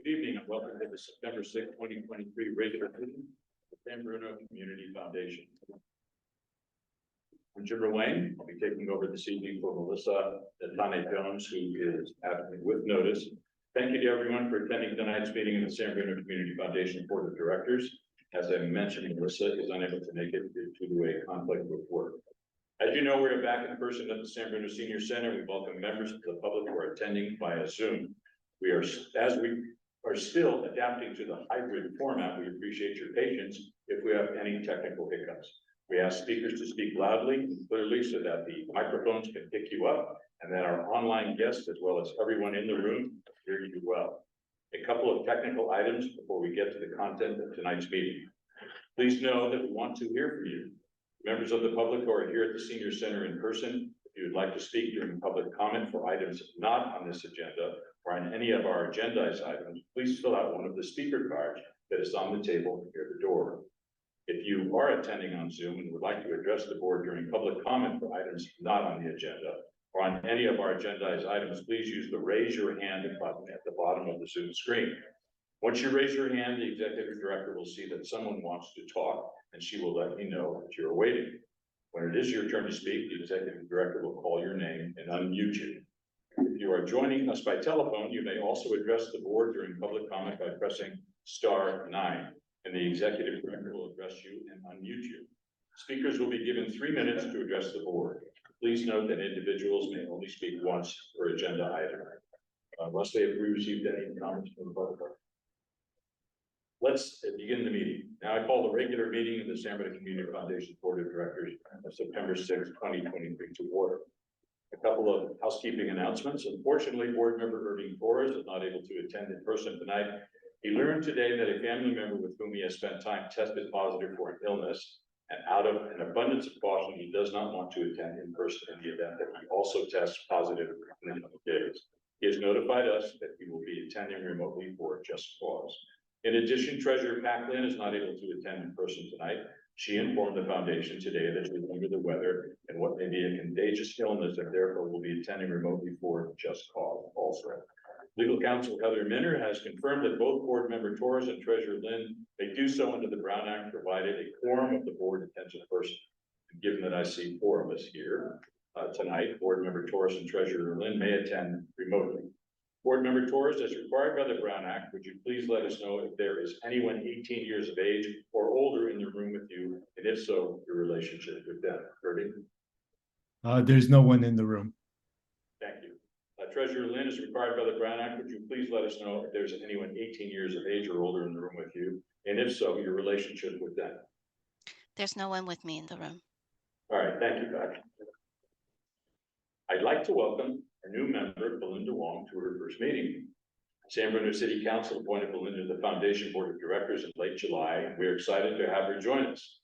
Good evening and welcome to the September 6, 2023 regular meeting of the San Bruno Community Foundation. I'm Jim Wayne. I'll be taking over this evening for Melissa Tane Jones, who is absent with notice. Thank you to everyone for attending tonight's meeting of the San Bruno Community Foundation Board of Directors. As I mentioned, Melissa is unable to make it due to a conflict with work. As you know, we're back in person at the San Bruno Senior Center. We welcome members of the public who are attending via Zoom. As we are still adapting to the hybrid format, we appreciate your patience if we have any technical hiccups. We ask speakers to speak loudly and clearly so that the microphones can pick you up and that our online guests, as well as everyone in the room, hear you well. A couple of technical items before we get to the content of tonight's meeting. Please know that we want to hear from you. Members of the public who are here at the Senior Center in person, if you would like to speak during public comment for items not on this agenda or on any of our agendized items, please fill out one of the speaker cards that is on the table near the door. If you are attending on Zoom and would like to address the board during public comment for items not on the agenda or on any of our agendized items, please use the raise your hand button at the bottom of the Zoom screen. Once you raise your hand, the executive director will see that someone wants to talk and she will let me know that you're waiting. When it is your turn to speak, the executive director will call your name and unmute you. If you are joining us by telephone, you may also address the board during public comment by pressing *9, and the executive director will address you and unmute you. Speakers will be given 3 minutes to address the board. Please note that individuals may only speak once per agenda item, unless they have received any comments from the public. Let's begin the meeting. Now I call the regular meeting of the San Bruno Community Foundation Board of Directors of September 6, 2023 to order. A couple of housekeeping announcements. Unfortunately, board member Irving Torres is not able to attend in person tonight. He learned today that a family member with whom he has spent time tested positive for an illness, and out of an abundance of caution, he does not want to attend in person in the event that he also tests positive in a couple of days. He has notified us that he will be attending remotely for Just Cause. In addition, Treasurer Pat Lynn is not able to attend in person tonight. She informed the foundation today that she is under the weather and what may be a contagious illness and therefore will be attending remotely for Just Cause also. Legal counsel Heather Minner has confirmed that both board member Torres and Treasurer Lynn may do so under the Brown Act, provided a quorum of the board attends in person. And given that I see 4 of us here tonight, board member Torres and Treasurer Lynn may attend remotely. Board member Torres, as required by the Brown Act, would you please let us know if there is anyone 18 years of age or older in the room with you, and if so, your relationship with them. Irving? There's no one in the room. Thank you. Treasurer Lynn, as required by the Brown Act, would you please let us know if there's anyone 18 years of age or older in the room with you, and if so, your relationship with them? There's no one with me in the room. All right, thank you, Beth. I'd like to welcome our new member, Belinda Wong, to her first meeting. San Bruno City Council appointed Belinda to the Foundation Board of Directors in late July, and we're excited to have her join us.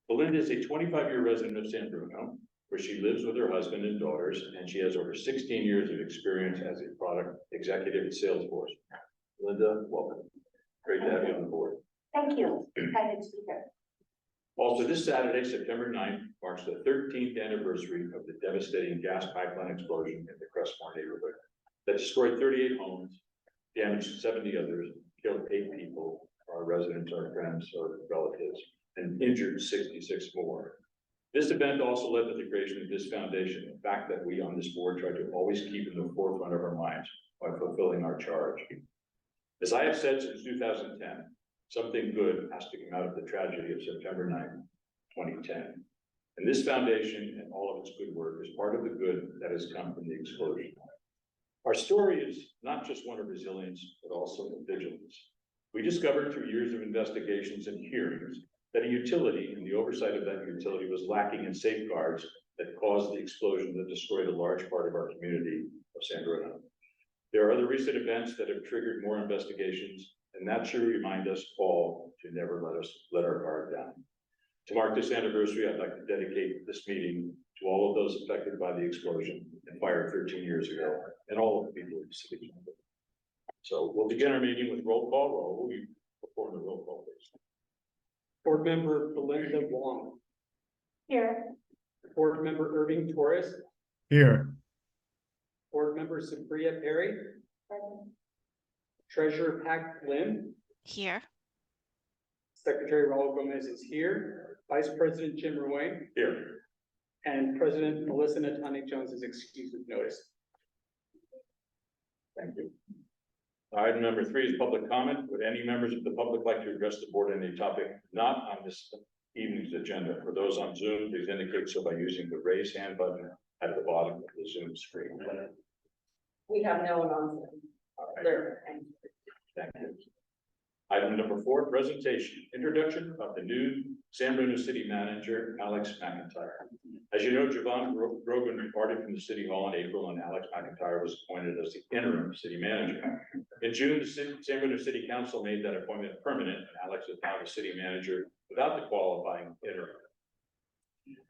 Belinda is a 25-year resident of San Bruno, where she lives with her husband and daughters, and she has over 16 years of experience as a product executive at Salesforce. Belinda, welcome. Great to have you on the board. Thank you. Excited to be here. Also, this Saturday, September 9th, marks the 13th anniversary of the devastating gas pipeline explosion in the Crestmore neighborhood that destroyed 38 homes, damaged 70 others, killed 8 people, our residents, our friends, our relatives, and injured 66 more. This event also led to the creation of this foundation, the fact that we on this board try to always keep in the forefront of our minds by fulfilling our charge. As I have said since 2010, something good has to come out of the tragedy of September 9th, 2010. And this foundation and all of its good work is part of the good that has come from the explosion. Our story is not just one of resilience, but also of vigilance. We discovered through years of investigations and hearings that a utility and the oversight of that utility was lacking in safeguards that caused the explosion that destroyed a large part of our community of San Bruno. There are other recent events that have triggered more investigations, and that should remind us all to never let our guard down. To mark this anniversary, I'd like to dedicate this meeting to all of those affected by the explosion and fire 13 years ago, and all of the people in the city. So we'll begin our meeting with roll call. Will you perform the roll call, please? Board member Belinda Wong. Here. Board member Irving Torres. Here. Board member Sabria Perry. Present. Treasurer Pat Lim, Here. Secretary Raul Gomez is here, Vice President Jim Ruane, Here. and President Melissa Natanic Jones is excused with notice. Thank you. Item number 3 is public comment. Would any members of the public like to address the board on any topic not on this evening's agenda? For those on Zoom, please indicate so by using the raise hand button at the bottom of the Zoom screen. We have no one on All right, there. thank you. Item number 4, presentation, introduction of the new San Bruno City Manager, Alex McIntyre. As you know, Javon Grogan departed from the City Hall in April, and Alex McIntyre was appointed as the interim city manager. In June, the San Bruno City Council made that appointment permanent, and Alex is now the city manager without the qualifying interim.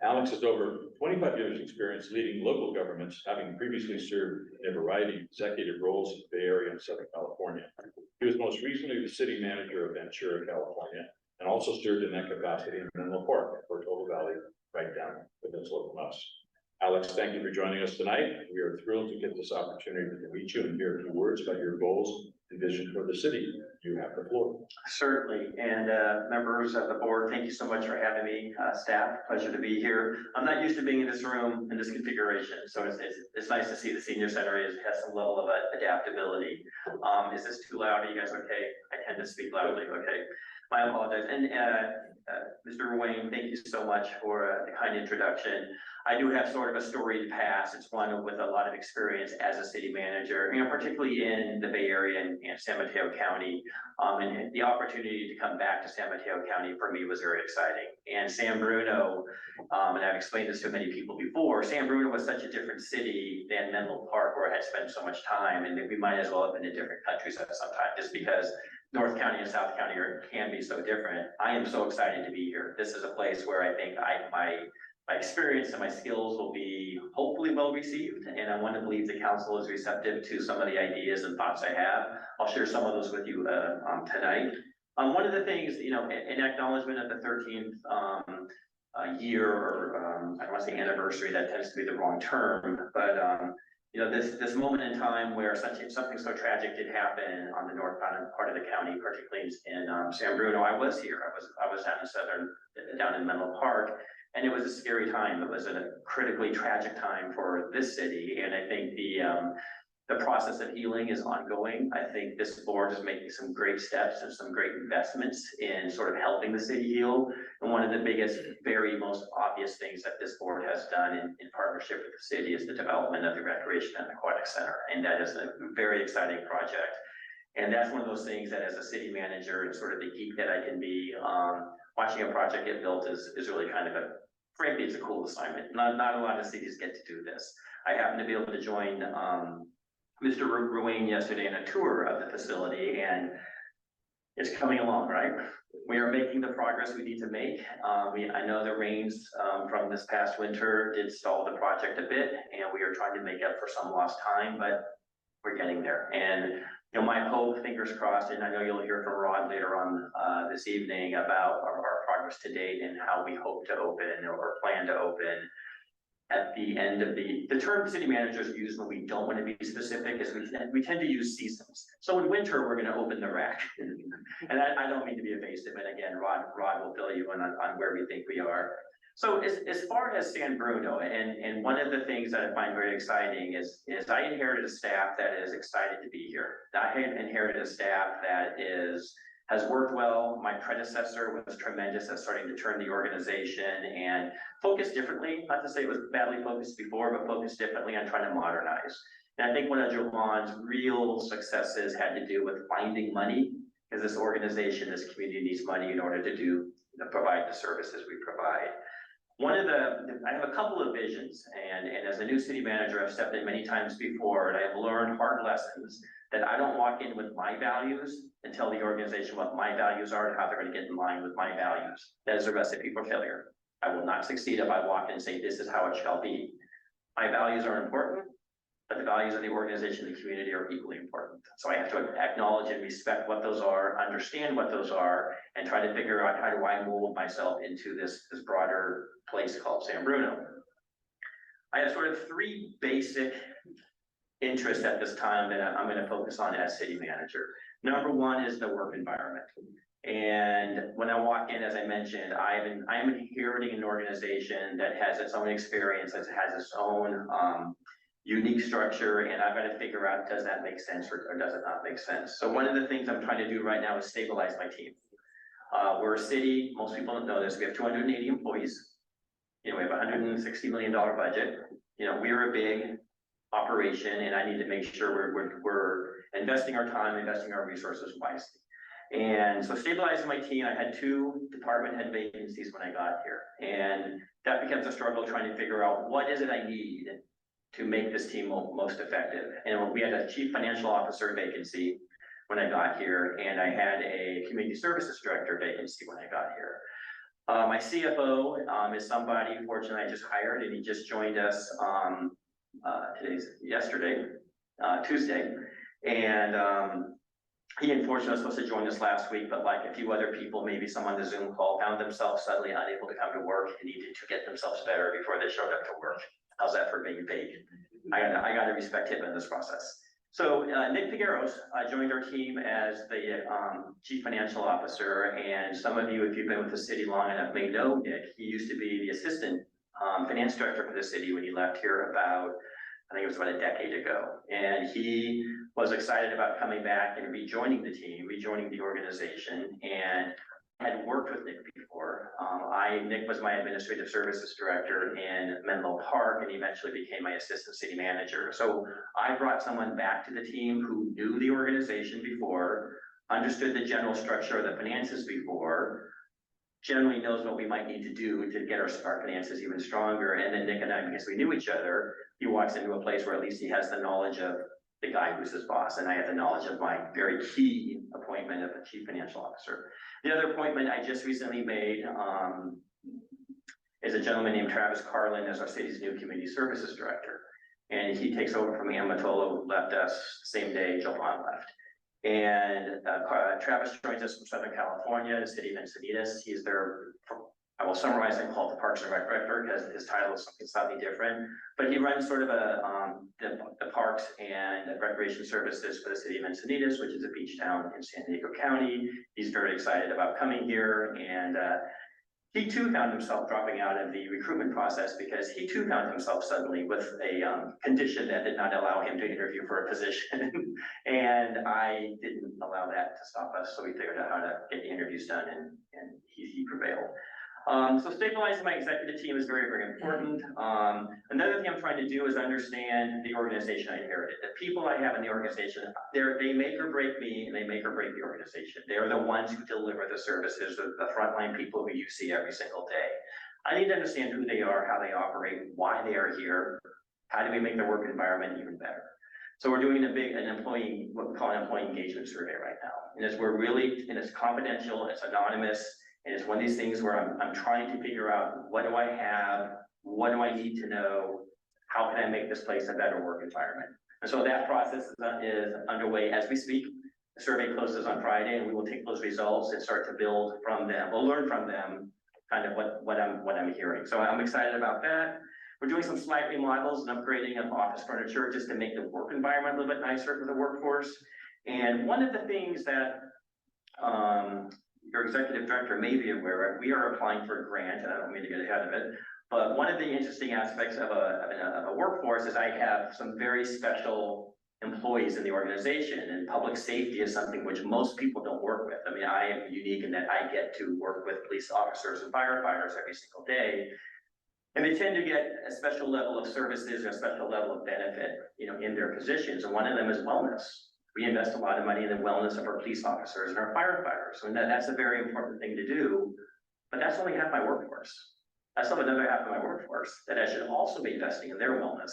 Alex has over 25 years' experience leading local governments, having previously served in a variety of executive roles in the Bay Area and Southern California. He was most recently the city manager of Ventura, California, and also served in that capacity in Menlo Park, Portola Valley, right down the peninsula from us. Alex, thank you for joining us tonight. We are thrilled to get this opportunity to meet you and hear a few words about your goals and vision for the city. You have the floor. Certainly, and members of the board, thank you so much for having me. Staff, pleasure to be here. I'm not used to being in this room in this configuration, so it's nice to see the senior center has some level of adaptability. Is this too loud? Are you guys okay? I tend to speak loudly. Okay, my apologies. And Mr. Ruane, thank you so much for the kind introduction. I do have sort of a storied past. It's one with a lot of experience as a city manager, particularly in the Bay Area and San Mateo County. And the opportunity to come back to San Mateo County for me was very exciting. And San Bruno, and I've explained this to many people before, San Bruno was such a different city than Menlo Park, where I had spent so much time, and we might as well have been in different countries at some time, just because North County and South County can be so different. I am so excited to be here. This is a place where I think my experience and my skills will be hopefully well received, and I want to believe the council is receptive to some of the ideas and thoughts I have. I'll share some of those with you tonight. One of the things, in acknowledgement of the 13th year, or I don't want to say anniversary, that tends to be the wrong term, but this moment in time where something so tragic did happen on the northbound part of the county, particularly in San Bruno. I was here. I was down in Menlo Park. And it was a scary time. It was a critically tragic time for this city. And I think the process of healing is ongoing. I think this board is making some great steps and some great investments in sort of helping the city heal. And one of the biggest, very most obvious things that this board has done in partnership with the city is the development of the Recreation and Aquatic Center. And that is a very exciting project. And that's one of those things that as a city manager and sort of the geek that I can be, watching a project get built is really kind of frankly, it's a cool assignment. Not a lot of cities get to do this. I happened to be able to join Mr. Ruane yesterday in a tour of the facility, and it's coming along, right? We are making the progress we need to make. I know the rains from this past winter did stall the project a bit, and we are trying to make up for some lost time, but we're getting there. And my hope, fingers crossed, and I know you'll hear from Rod later on this evening about our progress to date and how we hope to open or plan to open at the end of the term city managers use when we don't want to be specific is we tend to use seasons. So in winter, we're going to open the rack. And I don't mean to be evasive. And again, Rod will fill you in on where we think we are. So as far as San Bruno, and one of the things that I find very exciting is I inherited a staff that is excited to be here. I inherited a staff that has worked well. My predecessor was tremendous at starting to turn the organization and focus differently. Not to say it was badly focused before, but focus differently on trying to modernize. And I think one of Javon's real successes had to do with finding money, because this organization, this community needs money in order to provide the services we provide. I have a couple of visions, and as a new city manager, I've stepped in many times before, and I've learned hard lessons that I don't walk in with my values and tell the organization what my values are and how they're going to get in line with my values. That is a recipe for failure. I will not succeed if I walk in and say, this is how it shall be. My values are important, but the values of the organization and the community are equally important. So I have to acknowledge and respect what those are, understand what those are, and try to figure out how do I mold myself into this broader place called San Bruno. I have sort of three basic interest at this time that I'm gonna focus on as city manager. Number one is the work environment. And when I walk in, as I mentioned, I'm inheriting an organization that has its own experience, that has its own unique structure, and I've got to figure out, does that make sense or does it not make sense? So one of the things I'm trying to do right now is stabilize my team. We're a city, most people don't know this, we have 280 employees. You know, we have a $160 million budget. You know, we're a big operation, and I need to make sure we're investing our time, investing our resources wisely. And so stabilizing my team, I had 2 department head vacancies when I got here. And that becomes a struggle trying to figure out what is it I need to make this team most effective. And we had a chief financial officer vacancy when I got here, and I had a community services director vacancy when I got here. My CFO is somebody, fortunately, I just hired, and he just joined us Tuesday. And he unfortunately was supposed to join us last week, but like a few other people, maybe some on the Zoom call, found themselves suddenly unable to come to work and needed to get themselves better before they showed up to work. How's that for being vague? I gotta respect him in this process. So Nick Figueros joined our team as the chief financial officer, and some of you, if you've been with the city long enough, may know Nick. He used to be the assistant finance director for the city when he left here about, I think it was about a decade ago. And he was excited about coming back and rejoining the team, rejoining the organization, and had worked with Nick before. Nick was my administrative services director in Menlo Park, and eventually became my assistant city manager. So I brought someone back to the team who knew the organization before, understood the general structure of the finances before, generally knows what we might need to do to get our finances even stronger. And then Nick and I, because we knew each other, he walks into a place where at least he has the knowledge of the guy who's his boss, and I have the knowledge of my very key appointment of a chief financial officer. The other appointment I just recently made is a gentleman named Travis Carlin as our city's new community services director. And he takes over from Ann Matolo, who left us the same day Joe Bond left. And Travis joins us from Southern California, the city of Encinitas. He's there, I will summarize and call it the Parks and Rec director, because his title is something slightly different. But he runs sort of the parks and recreation services for the city of Encinitas, which is a beach town in San Diego County. He's very excited about coming here, and he too found himself dropping out of the recruitment process because he too found himself suddenly with a condition that did not allow him to interview for a position. And I didn't allow that to stop us, so we figured out how to get the interviews done, and he prevailed. So stabilizing my executive team is very, very important. Another thing I'm trying to do is understand the organization I inherited. The people I have in the organization, they make or break me, and they make or break the organization. They're the ones who deliver the services, the frontline people who you see every single day. I need to understand who they are, how they operate, why they are here, how do we make their work environment even better. So we're doing what we call an employee engagement survey right now. And it's confidential, it's anonymous. And it's one of these things where I'm trying to figure out, what do I have? What do I need to know? How can I make this place a better work environment? And so that process is underway as we speak. The survey closes on Friday, and we will take those results and start to build from them. We'll learn from them kind of what I'm hearing. So I'm excited about that. We're doing some slight remodels and upgrading of office furniture just to make the work environment a little bit nicer for the workforce. And one of the things that your executive director may be aware of, we are applying for a grant, and I don't mean to get ahead of it, but one of the interesting aspects of a workforce is I have some very special employees in the organization, and public safety is something which most people don't work with. I mean, I am unique in that I get to work with police officers and firefighters every single day, and they tend to get a special level of services or a special level of benefit, in their positions, and one of them is wellness. We invest a lot of money in the wellness of our police officers and our firefighters. And that's a very important thing to do, but that's only half my workforce. I still have another half of my workforce that I should also be investing in their wellness.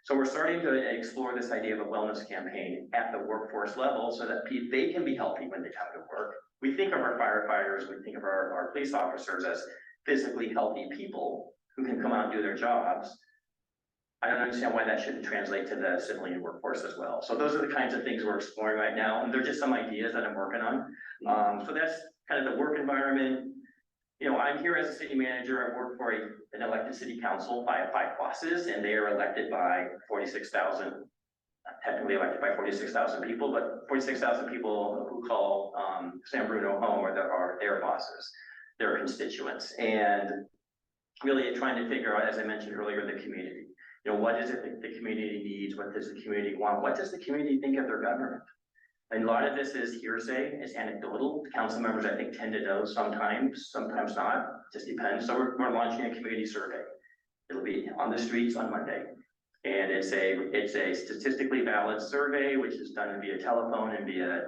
So we're starting to explore this idea of a wellness campaign at the workforce level so that they can be healthy when they come to work. We think of our firefighters, we think of our police officers as physically healthy people who can come out and do their jobs. I don't understand why that shouldn't translate to the civilian workforce as well. So those are the kinds of things we're exploring right now, and they're just some ideas that I'm working on. So that's kind of the work environment. I'm here as a city manager. I work for an elected city council by 5 bosses, and they are elected by 46,000 technically elected by 46,000 people, but 46,000 people who call San Bruno home are their bosses, their constituents, and really trying to figure out, as I mentioned earlier, the community. You know, what is it that the community needs? What does the community want? What does the community think of their government? And a lot of this is hearsay, it's anecdotal. The council members, I think, tend to know sometimes, sometimes not, just depends. So we're launching a community survey. It'll be on the streets on Monday. And it's a statistically valid survey, which is done via telephone and via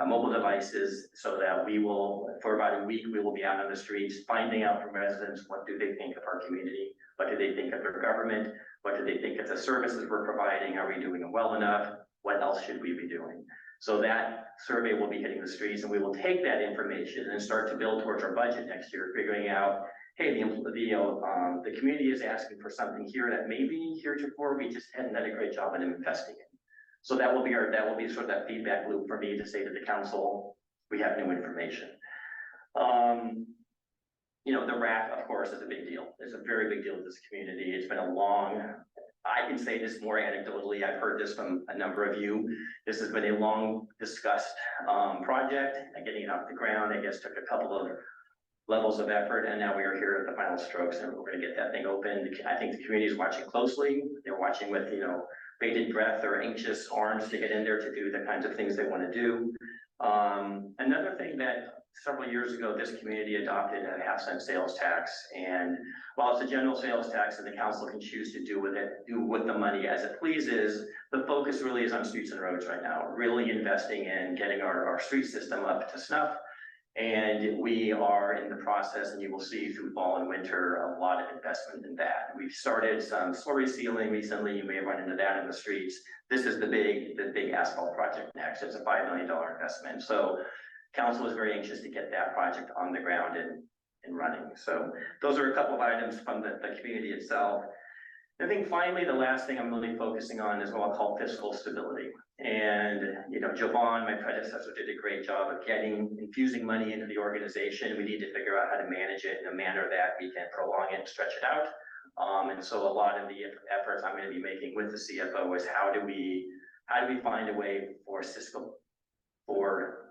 mobile devices, so that we will, for about a week, we will be out on the streets, finding out from residents, what do they think of our community? What do they think of their government? What do they think of the services we're providing? Are we doing them well enough? What else should we be doing? So that survey will be hitting the streets, and we will take that information and start to build towards our budget next year, figuring out, hey, the community is asking for something here that maybe heretofore we just hadn't done a great job in investing in. So that will be sort of that feedback loop for me to say to the council, we have new information. You know, the RAC, of course, is a big deal. It's a very big deal to this community. It's been a long, I can say this more anecdotally. I've heard this from a number of you. This has been a long discussed project, and getting it off the ground, I guess, took a couple of levels of effort, and now we are here at the final strokes, and we're going to get that thing open. I think the community is watching closely. They're watching with, you know, bated breath or anxious arms to get in there to do the kinds of things they want to do. Another thing that several years ago, this community adopted a 0.5-cent sales tax, and while it's a general sales tax and the council can choose to do with the money as it pleases, the focus really is on streets and roads right now, really investing in getting our street system up to snuff. And we are in the process, and you will see through fall and winter, a lot of investment in that. We've started some slurry sealing recently. You may have run into that in the streets. This is the big asphalt project next. It's a $5 million investment. So council is very anxious to get that project on the ground and running. So those are a couple of items from the community itself. I think finally, the last thing I'm really focusing on is what I'll call fiscal stability. And, you know, Jovan, my predecessor, did a great job of infusing money into the organization. We need to figure out how to manage it in a manner that we can prolong it and stretch it out. And so a lot of the efforts I'm going to be making with the CFO is how do we find a way for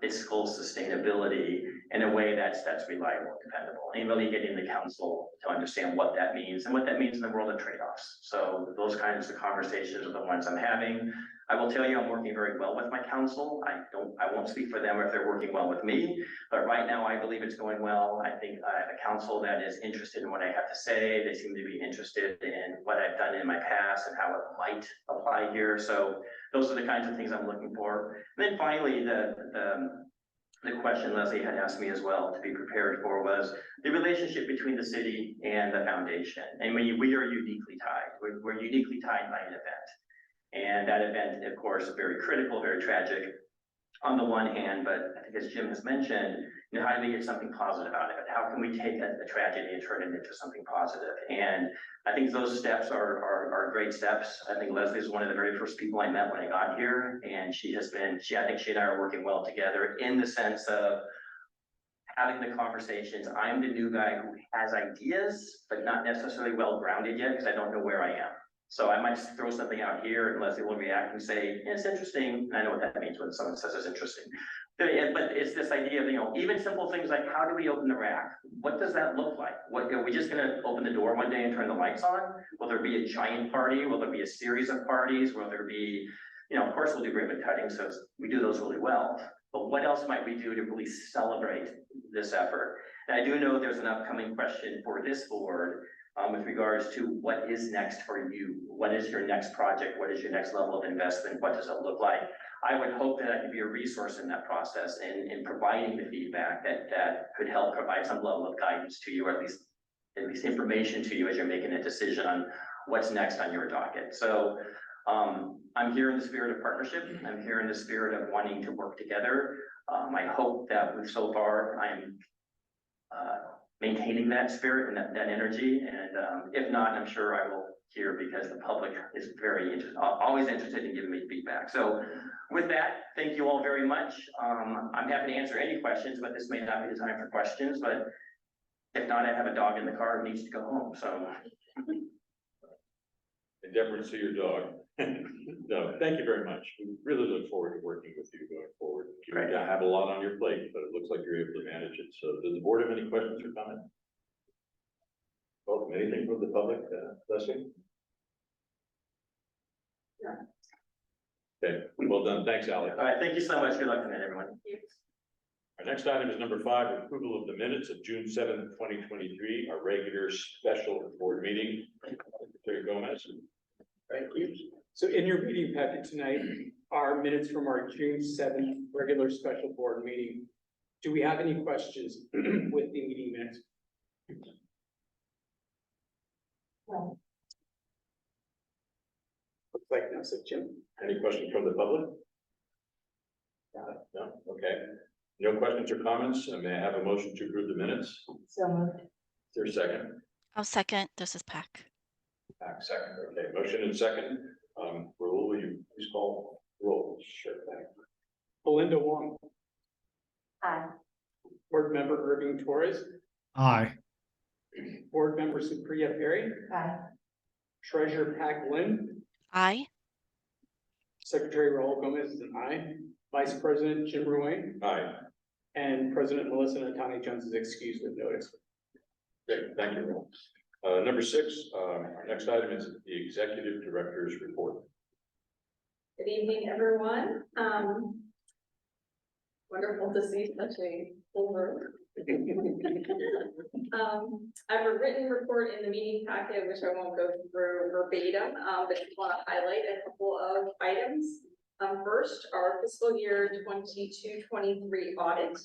fiscal sustainability in a way that's reliable and dependable, and really getting the council to understand what that means and what that means in the world of trade-offs. So those kinds of conversations are the ones I'm having. I will tell you, I'm working very well with my council. I won't speak for them if they're working well with me, but right now I believe it's going well. I think I have a council that is interested in what I have to say. They seem to be interested in what I've done in my past and how it might apply here. So those are the kinds of things I'm looking for. And then finally, the question Leslie had asked me as well to be prepared for was the relationship between the city and the foundation. And we are uniquely tied. We're uniquely tied by an event. And that event, of course, is very critical, very tragic on the one hand, but I think as Jim has mentioned, you know, how do we get something positive out of it? How can we take a tragedy and turn it into something positive? And I think those steps are great steps. I think Leslie is one of the very first people I met when I got here, and I think she and I are working well together in the sense of having the conversations. I'm the new guy who has ideas, but not necessarily well grounded yet because I don't know where I am. So I might just throw something out here and Leslie will react and say, yeah, it's interesting. I know what that means when someone says it's interesting. But it's this idea of, you know, even simple things like, how do we open the rack? What does that look like? Are we just going to open the door one day and turn the lights on? Will there be a giant party? Will there be a series of parties? Will there be, you know, of course we'll do ribbon cutting, so we do those really well. But what else might we do to really celebrate this effort? And I do know there's an upcoming question for this board with regards to what is next for you. What is your next project? What is your next level of investment? What does it look like? I would hope that I could be a resource in that process and in providing the feedback that could help provide some level of guidance to you, or at least information to you as you're making a decision on what's next on your docket. So I'm here in the spirit of partnership. I'm here in the spirit of wanting to work together. I hope that so far I'm maintaining that spirit and that energy. And if not, I'm sure I will hear, because the public is very interested, always interested in giving me feedback. So with that, thank you all very much. I'm happy to answer any questions, but this may not be the time for questions. But if not, I have a dog in the car who needs to go home. So. in deference to your dog. No, thank you very much. We really look forward to working with you going forward. You have a lot on your plate, but it looks like you're able to manage it. So does the board have any questions or comments? Welcome, anything from the public, Leslie? Okay, well done. Thanks, Ally. All right, thank you so much. Good luck tonight, everyone. Our next item is number 5, approval of the minutes of June 7th, 2023, our regular special board meeting. Secretary Gomez. Thank you. So in your meeting packet tonight are minutes from our June 7th regular special board meeting. Do we have any questions with the meeting minutes? Looks like no, so Jim. Any questions from the public? No, okay. No questions or comments? May I have a motion to approve the minutes? So moved. Is there a second? I'll second. This is Pack. Second, okay. Motion and second. Raul, will you please call roll? Sure. Belinda Wong, Aye. board member Irving Torres, Aye. board member Supriya Perry, Aye. treasurer Pack Lynn, Aye. secretary Raul Gomez is an aye, vice president Jim Ruane, Aye. and president Melissa Natani Jones is excused with notice. Okay, thank you, Raul. Number 6, our next item is the executive director's report. Good evening, everyone. Wonderful to see such a full room. I have a written report in the meeting packet, which I won't go through verbatim, but just want to highlight a couple of items. First, our fiscal year 22-23 audit.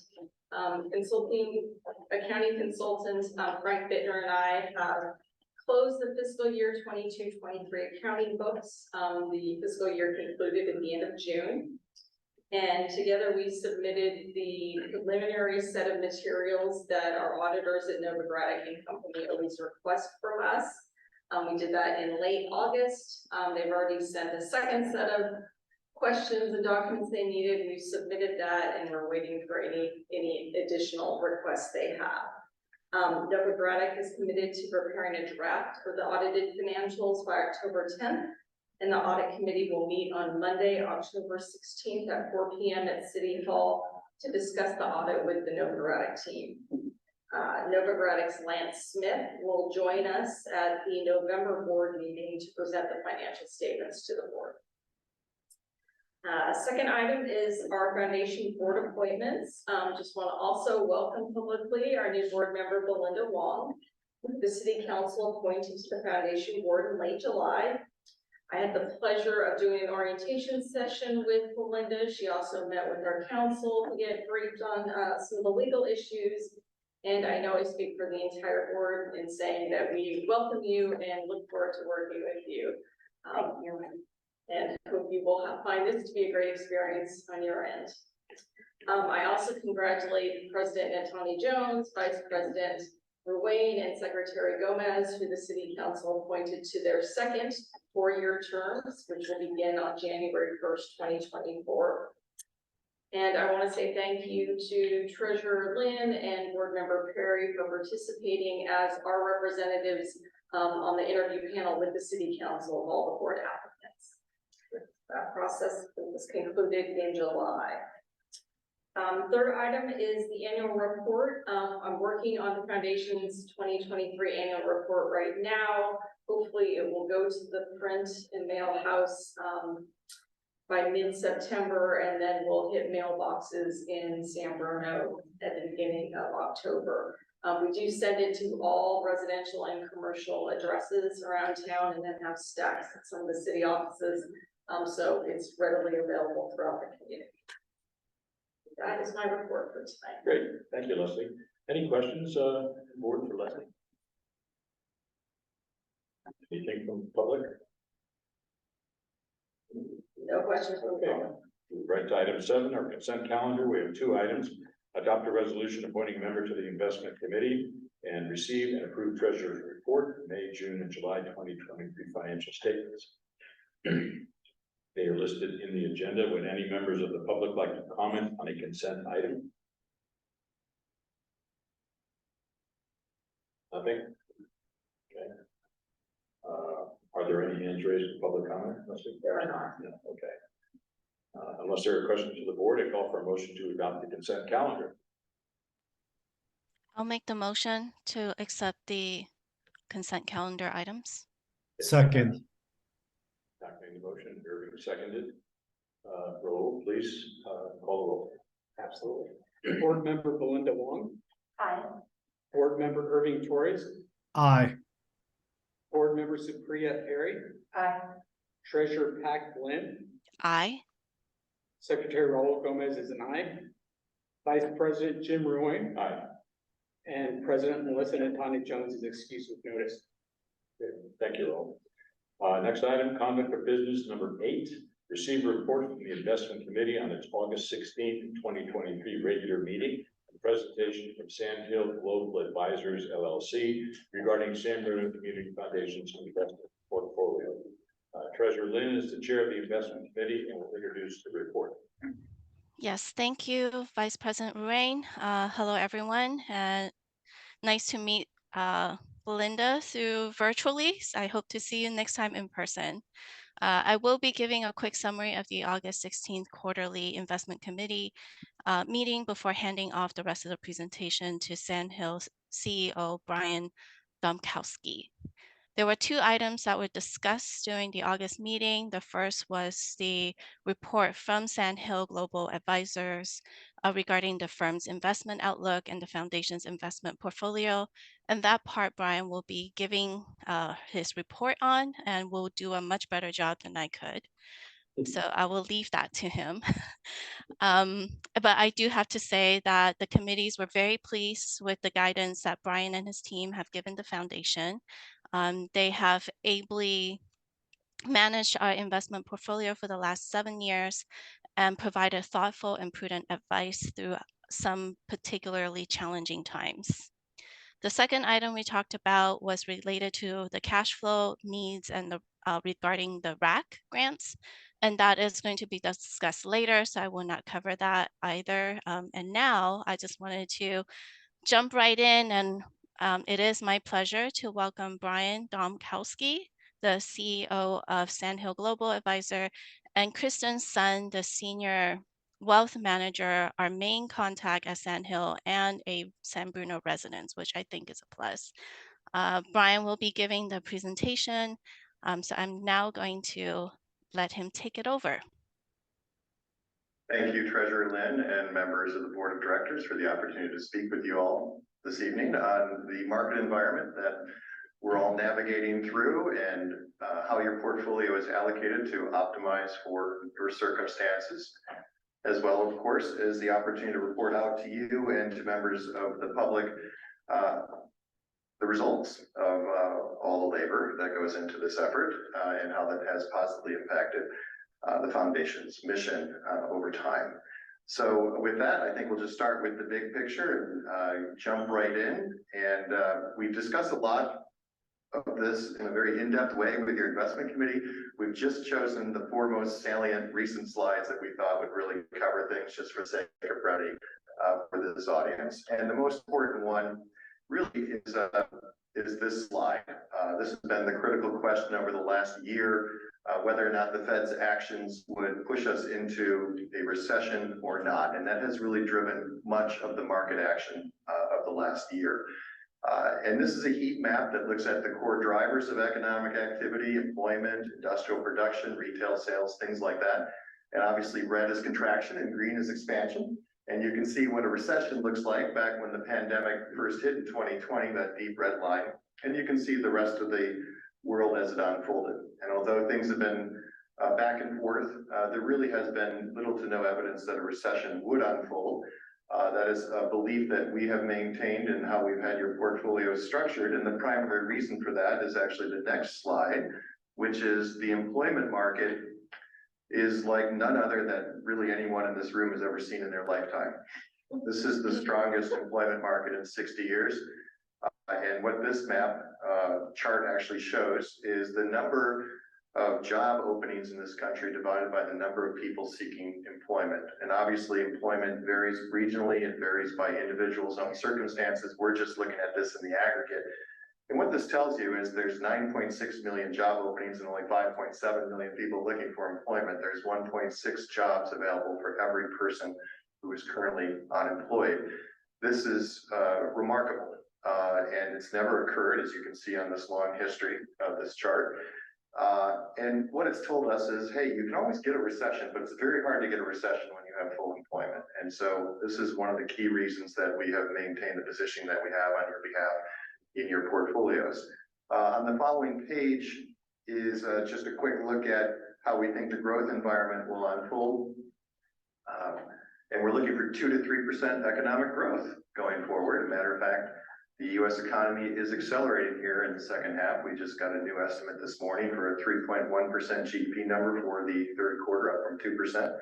Accounting consultants, Frank Bittner and I have closed the fiscal year 22-23 accounting books. The fiscal year concluded at the end of June. And together we submitted the preliminary set of materials that our auditors at Novogradac and Company always request from us. We did that in late August. They've already sent a second set of questions and documents they needed. We've submitted that and we're waiting for any additional requests they have. Novogradac is committed to preparing a draft for the audited financials by October 10th. And the audit committee will meet on Monday, October 16th at 4 p.m. at City Hall to discuss the audit with the Novogradac team. Novogradac's Lance Smith will join us at the November board meeting to present the financial statements to the board. Second item is our foundation board appointments. Just want to also welcome publicly our new board member, Belinda Wong. The city council appointed to the foundation board in late July. I had the pleasure of doing an orientation session with Belinda. She also met with our council to get briefed on some of the legal issues. And I know I speak for the entire board in saying that we welcome you and look forward to working with you. And hope you will find this to be a great experience on your end. I also congratulate President Natani Jones, Vice President Ruane, and Secretary Gomez, who the City Council appointed to their second 4-year terms, which will begin on January 1st, 2024. And I want to say thank you to Treasurer Lynn and Board Member Perry for participating as our representatives on the interview panel with the City Council of all the board applicants. That process was concluded in July. Third item is the annual report. I'm working on the Foundation's 2023 annual report right now. Hopefully it will go to the print and mail house by mid-September, and then we'll hit mailboxes in San Bruno at the beginning of October. We do send it to all residential and commercial addresses around town and then have stacks at some of the city offices. So it's readily available throughout the community. That is my report for tonight. Great, thank you, Leslie. Any questions, board for Leslie? Anything from the public? No questions from the Okay. public. Right to item 7, our consent calendar. We have 2 items. Adopt a resolution appointing a member to the investment committee and receive and approve treasurer's report, May, June, and July 2023 financial statements. They are listed in the agenda. Would any members of the public like to comment on a consent item? Nothing? Okay. Are there any any hands raised for public comment? There are not. No, okay. Unless there are questions to the board, I call for a motion to adopt the consent calendar. I'll make the motion to accept the consent calendar items. Second. Not making the motion, Irving seconded. Roll, please, call the roll. Absolutely. Board Member Belinda Wong, Aye. Board Member Irving Torres, Aye. Board Member Supriya Perry, Aye. Treasurer Pack Lynn, Aye. Secretary Raul Gomez is an aye. Vice President Jim Ruane, Aye. and President Melissa Natani Jones is excused with notice. Okay, thank you all. Next item, conduct of business number 8. Receive a report from the investment committee on its August 16th, 2023 regular meeting. A presentation from Sandhill Global Advisors LLC regarding San Bruno Community Foundation's investment portfolio. Treasurer Lynn is the chair of the investment committee and will introduce the report. Yes, thank you, Vice President Ruane. Hello, everyone. Nice to meet Belinda through virtually. So I hope to see you next time in person. I will be giving a quick summary of the August 16th quarterly investment committee meeting before handing off the rest of the presentation to Sandhill's CEO, Brian Domkowski. There were 2 items that were discussed during the August meeting. The first was the report from Sandhill Global Advisors regarding the firm's investment outlook and the foundation's investment portfolio. And that part Brian will be giving his report on and will do a much better job than I could. So I will leave that to him. But I do have to say that the committees were very pleased with the guidance that Brian and his team have given the foundation. They have ably managed our investment portfolio for the last 7 years and provided thoughtful and prudent advice through some particularly challenging times. The second item we talked about was related to the cash flow needs and the regarding the RAC grants, and that is going to be discussed later, so I will not cover that either. And now I just wanted to jump right in, and it is my pleasure to welcome Brian Domkowski, the CEO of Sandhill Global Advisor, and Kristen Sun, the Senior Wealth Manager, our main contact at Sandhill and a San Bruno resident, which I think is a plus. Brian will be giving the presentation, so I'm now going to let him take it over. Thank you, Treasurer Lynn and members of the Board of Directors for the opportunity to speak with you all this evening on the market environment that we're all navigating through and how your portfolio is allocated to optimize for your circumstances, as well, of course, as the opportunity to report out to you and to members of the public the results of all the labor that goes into this effort and how that has positively impacted the foundation's mission over time. So with that, I think we'll just start with the big picture and jump right in. And we've discussed a lot of this in a very in-depth way with your investment committee. We've just chosen the 4 most salient recent slides that we thought would really cover things just for the sake of brevity for this audience. And the most important one really is this slide. This has been the critical question over the last year, whether or not the Fed's actions would push us into a recession or not. And that has really driven much of the market action of the last year. And this is a heat map that looks at the core drivers of economic activity, employment, industrial production, retail sales, things like that. And obviously red is contraction and green is expansion. And you can see what a recession looks like back when the pandemic first hit in 2020, that deep red line. And you can see the rest of the world as it unfolded. And although things have been back and forth, there really has been little to no evidence that a recession would unfold. That is a belief that we have maintained in how we've had your portfolio structured. And the primary reason for that is actually the next slide, which is the employment market is like none other that really anyone in this room has ever seen in their lifetime. This is the strongest employment market in 60 years. And what this map chart actually shows is the number of job openings in this country divided by the number of people seeking employment. And obviously employment varies regionally, it varies by individuals' own circumstances. We're just looking at this in the aggregate. And what this tells you is there's 9.6 million job openings and only 5.7 million people looking for employment. There's 1.6 jobs available for every person who is currently unemployed. This is remarkable, and it's never occurred, as you can see on this long history of this chart. And what it's told us is, hey, you can always get a recession, but it's very hard to get a recession when you have full employment. And so this is one of the key reasons that we have maintained the position that we have on your behalf in your portfolios. On the following page is just a quick look at how we think the growth environment will unfold. And we're looking for 2 to 3% economic growth going forward. As a matter of fact, the U.S. economy is accelerating here in the second half. We just got a new estimate this morning for a 3.1% GDP number for the third quarter, up from 2%.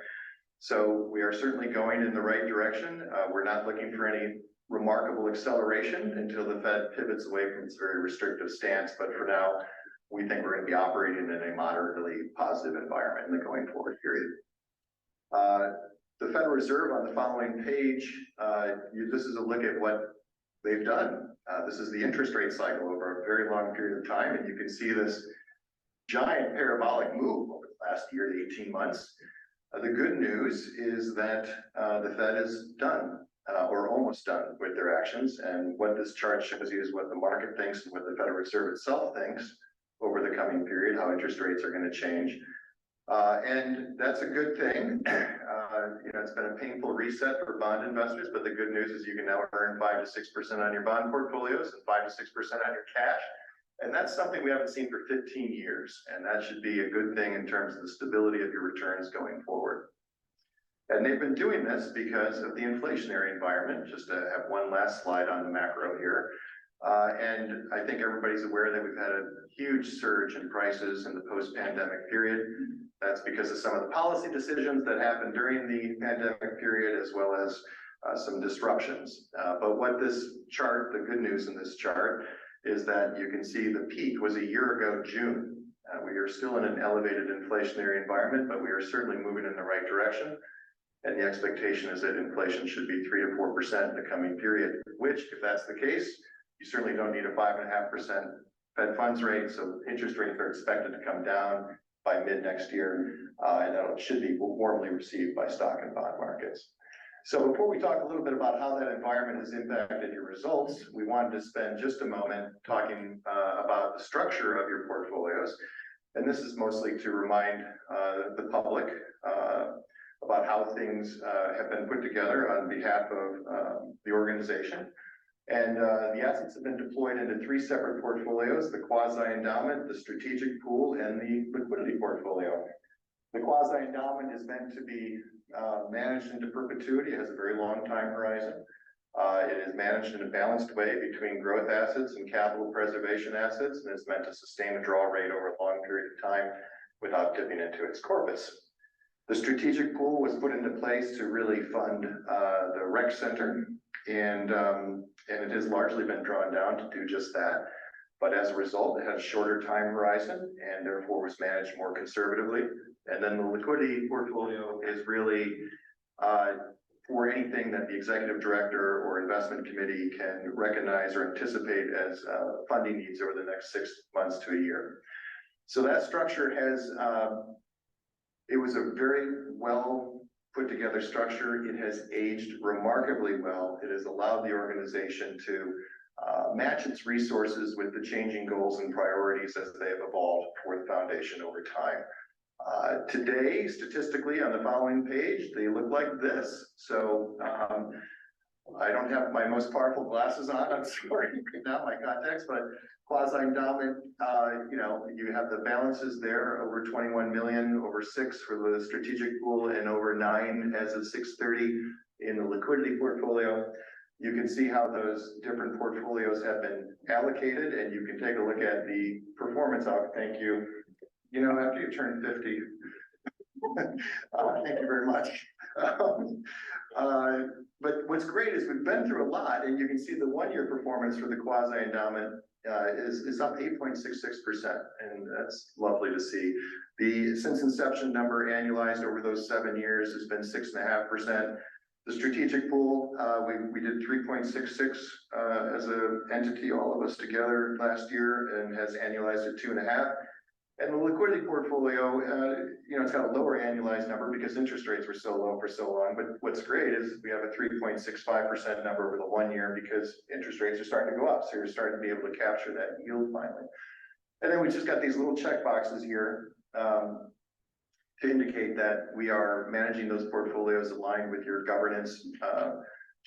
So we are certainly going in the right direction. We're not looking for any remarkable acceleration until the Fed pivots away from its very restrictive stance. But for now, we think we're going to be operating in a moderately positive environment in the going forward period. The Federal Reserve on the following page, this is a look at what they've done. This is the interest rate cycle over a very long period of time, and you can see this giant parabolic move over the last year to 18 months. The good news is that the Fed is done, or almost done with their actions, and what this chart shows you is what the market thinks and what the Federal Reserve itself thinks over the coming period, how interest rates are going to change. And that's a good thing. It's been a painful reset for bond investors, but the good news is you can now earn 5 to 6% on your bond portfolios and 5 to 6% on your cash. And that's something we haven't seen for 15 years. And that should be a good thing in terms of the stability of your returns going forward. And they've been doing this because of the inflationary environment. Just to have one last slide on the macro here. And I think everybody's aware that we've had a huge surge in prices in the post-pandemic period. That's because of some of the policy decisions that happened during the pandemic period, as well as some disruptions. But what this chart, the good news in this chart, is that you can see the peak was a year ago, June. We are still in an elevated inflationary environment, but we are certainly moving in the right direction. And the expectation is that inflation should be 3 to 4% in the coming period, which, if that's the case, you certainly don't need a 5.5% Fed funds rate. So interest rates are expected to come down by mid next year, and that should be warmly received by stock and bond markets. So before we talk a little bit about how that environment has impacted your results, we wanted to spend just a moment talking about the structure of your portfolios. And this is mostly to remind the public about how things have been put together on behalf of the organization. And the assets have been deployed into 3 separate portfolios: the quasi-endowment, the strategic pool, and the liquidity portfolio. The quasi-endowment is meant to be managed into perpetuity. It has a very long time horizon. It is managed in a balanced way between growth assets and capital preservation assets, and it's meant to sustain a draw rate over a long period of time without dipping into its corpus. The strategic pool was put into place to really fund the rec center, and it has largely been drawn down to do just that. But as a result, it has a shorter time horizon and therefore was managed more conservatively. And then the liquidity portfolio is really for anything that the executive director or investment committee can recognize or anticipate as funding needs over the next 6 months to a year. So that structure has, it was a very well put together structure. It has aged remarkably well. It has allowed the organization to match its resources with the changing goals and priorities as they have evolved for the foundation over time. Today, statistically, on the following page, they look like this. So I don't have my most powerful glasses on. I'm sorry right now, my contacts, but quasi-endowment, you have the balances there, over 21 million, over 6 for the strategic pool, and over 9 as of 6/30 in the liquidity portfolio. You can see how those different portfolios have been allocated, and you can take a look at the performance out. Thank you. After you turn 50, thank you very much. But what's great is we've been through a lot, and you can see the 1-year performance for the quasi-endowment is up 8.66%, and that's lovely to see. The since inception number annualized over those 7 years has been 6.5%. The strategic pool, we did 3.66 as an entity, all of us together last year, and has annualized at 2.5. And the liquidity portfolio, it's got a lower annualized number because interest rates were so low for so long. But what's great is we have a 3.65% number over the 1 year because interest rates are starting to go up. So you're starting to be able to capture that yield finally. And then we just got these little check boxes here to indicate that we are managing those portfolios aligned with your governance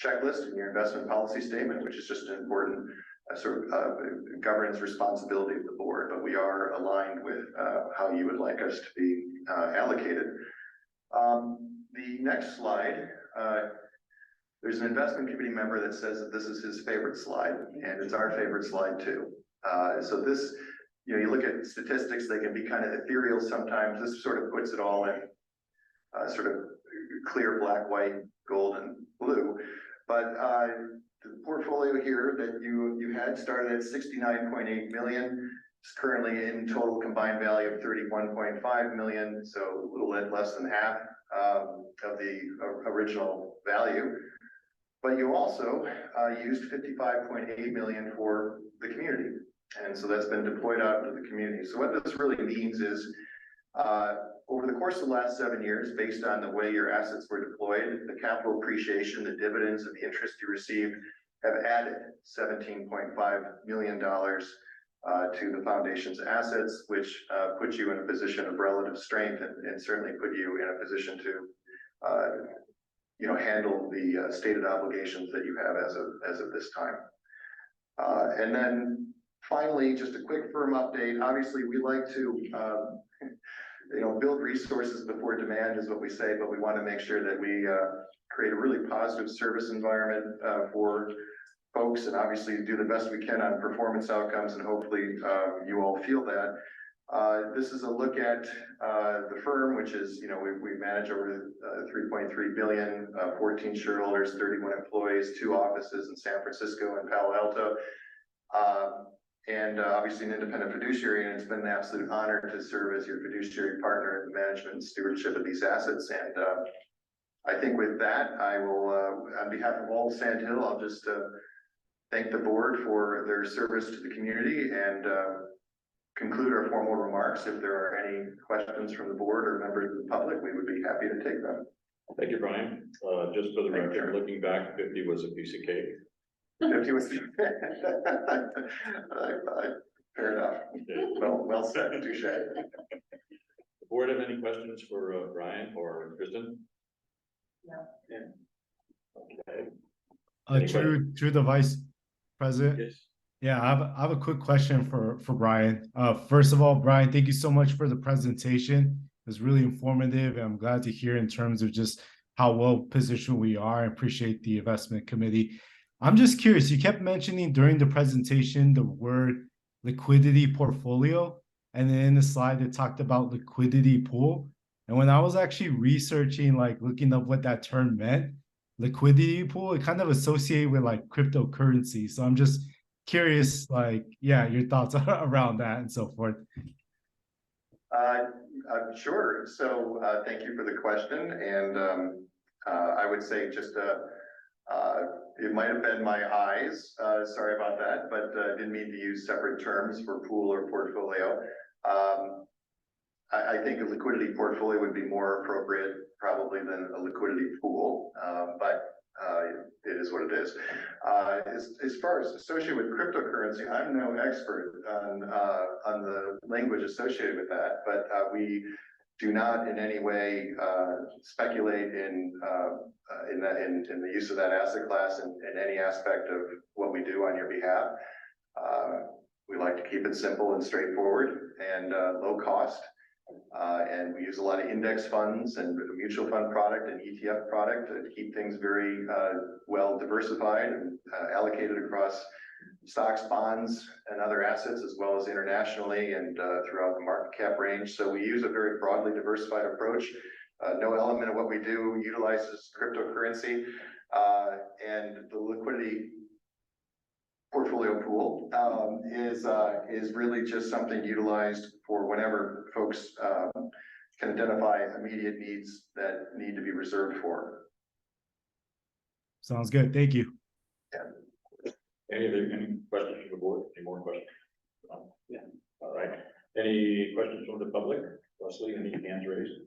checklist and your investment policy statement, which is just an important governance responsibility of the board, but we are aligned with how you would like us to be allocated. The next slide, there's an investment committee member that says that this is his favorite slide, and it's our favorite slide too. So this, you look at statistics, they can be kind of ethereal sometimes. This sort of puts it all in sort of clear black, white, gold, and blue. But the portfolio here that you had started at 69.8 million. It's currently in total combined value of 31.5 million, so a little bit less than half of the original value. But you also used 55.8 million for the community. And so that's been deployed out into the community. So what this really means is over the course of the last 7 years, based on the way your assets were deployed, the capital appreciation, the dividends, and the interest you received have added $17.5 million to the foundation's assets, which puts you in a position of relative strength and certainly put you in a position to handle the stated obligations that you have as of this time. And then finally, just a quick firm update. Obviously, we like to build resources before demand is what we say, but we want to make sure that we create a really positive service environment for folks, and obviously do the best we can on performance outcomes, and hopefully you all feel that. This is a look at the firm, which is, we manage over 3.3 billion, 14 shareholders, 31 employees, 2 offices in San Francisco and Palo Alto. And obviously an independent fiduciary, and it's been an absolute honor to serve as your fiduciary partner in the management and stewardship of these assets. And I think with that, I will, on behalf of all Sand Hill, I'll just thank the board for their service to the community and conclude our formal remarks. If there are any questions from the board or members of the public, we would be happy to take them. Thank you, Brian. Just for the record, looking back, 50 was a piece of cake. 50 was fair enough. Well said, touche. The board have any questions for Brian or Kristen? Yeah. Okay. Any To the vice president. Yes. Yeah, I have a quick question for Brian. First of all, Brian, thank you so much for the presentation. It was really informative, and I'm glad to hear in terms of just how well positioned we are. I appreciate the investment committee. I'm just curious, you kept mentioning during the presentation the word liquidity portfolio, and then in the slide it talked about liquidity pool. And when I was actually researching, looking up what that term meant, liquidity pool, it kind of associated with cryptocurrency. So I'm just curious, your thoughts around that and so forth. Sure. So thank you for the question. And I would say just it might have been my eyes. Sorry about that, but I didn't mean to use separate terms for pool or portfolio. I think a liquidity portfolio would be more appropriate probably than a liquidity pool, but it is what it is. As far as associated with cryptocurrency, I'm no expert on the language associated with that, but we do not in any way speculate in the use of that asset class in any aspect of what we do on your behalf. We like to keep it simple and straightforward and low cost. And we use a lot of index funds and mutual fund product and ETF product to keep things very well diversified and allocated across stocks, bonds, and other assets, as well as internationally and throughout the market cap range. So we use a very broadly diversified approach. No element of what we do utilizes cryptocurrency, and the liquidity portfolio pool is really just something utilized for whenever folks can identify immediate needs that need to be reserved for. Sounds good. Thank you. Any questions from the board? Any more questions? Yeah. All right. Any questions from the public? Leslie, any hands raised?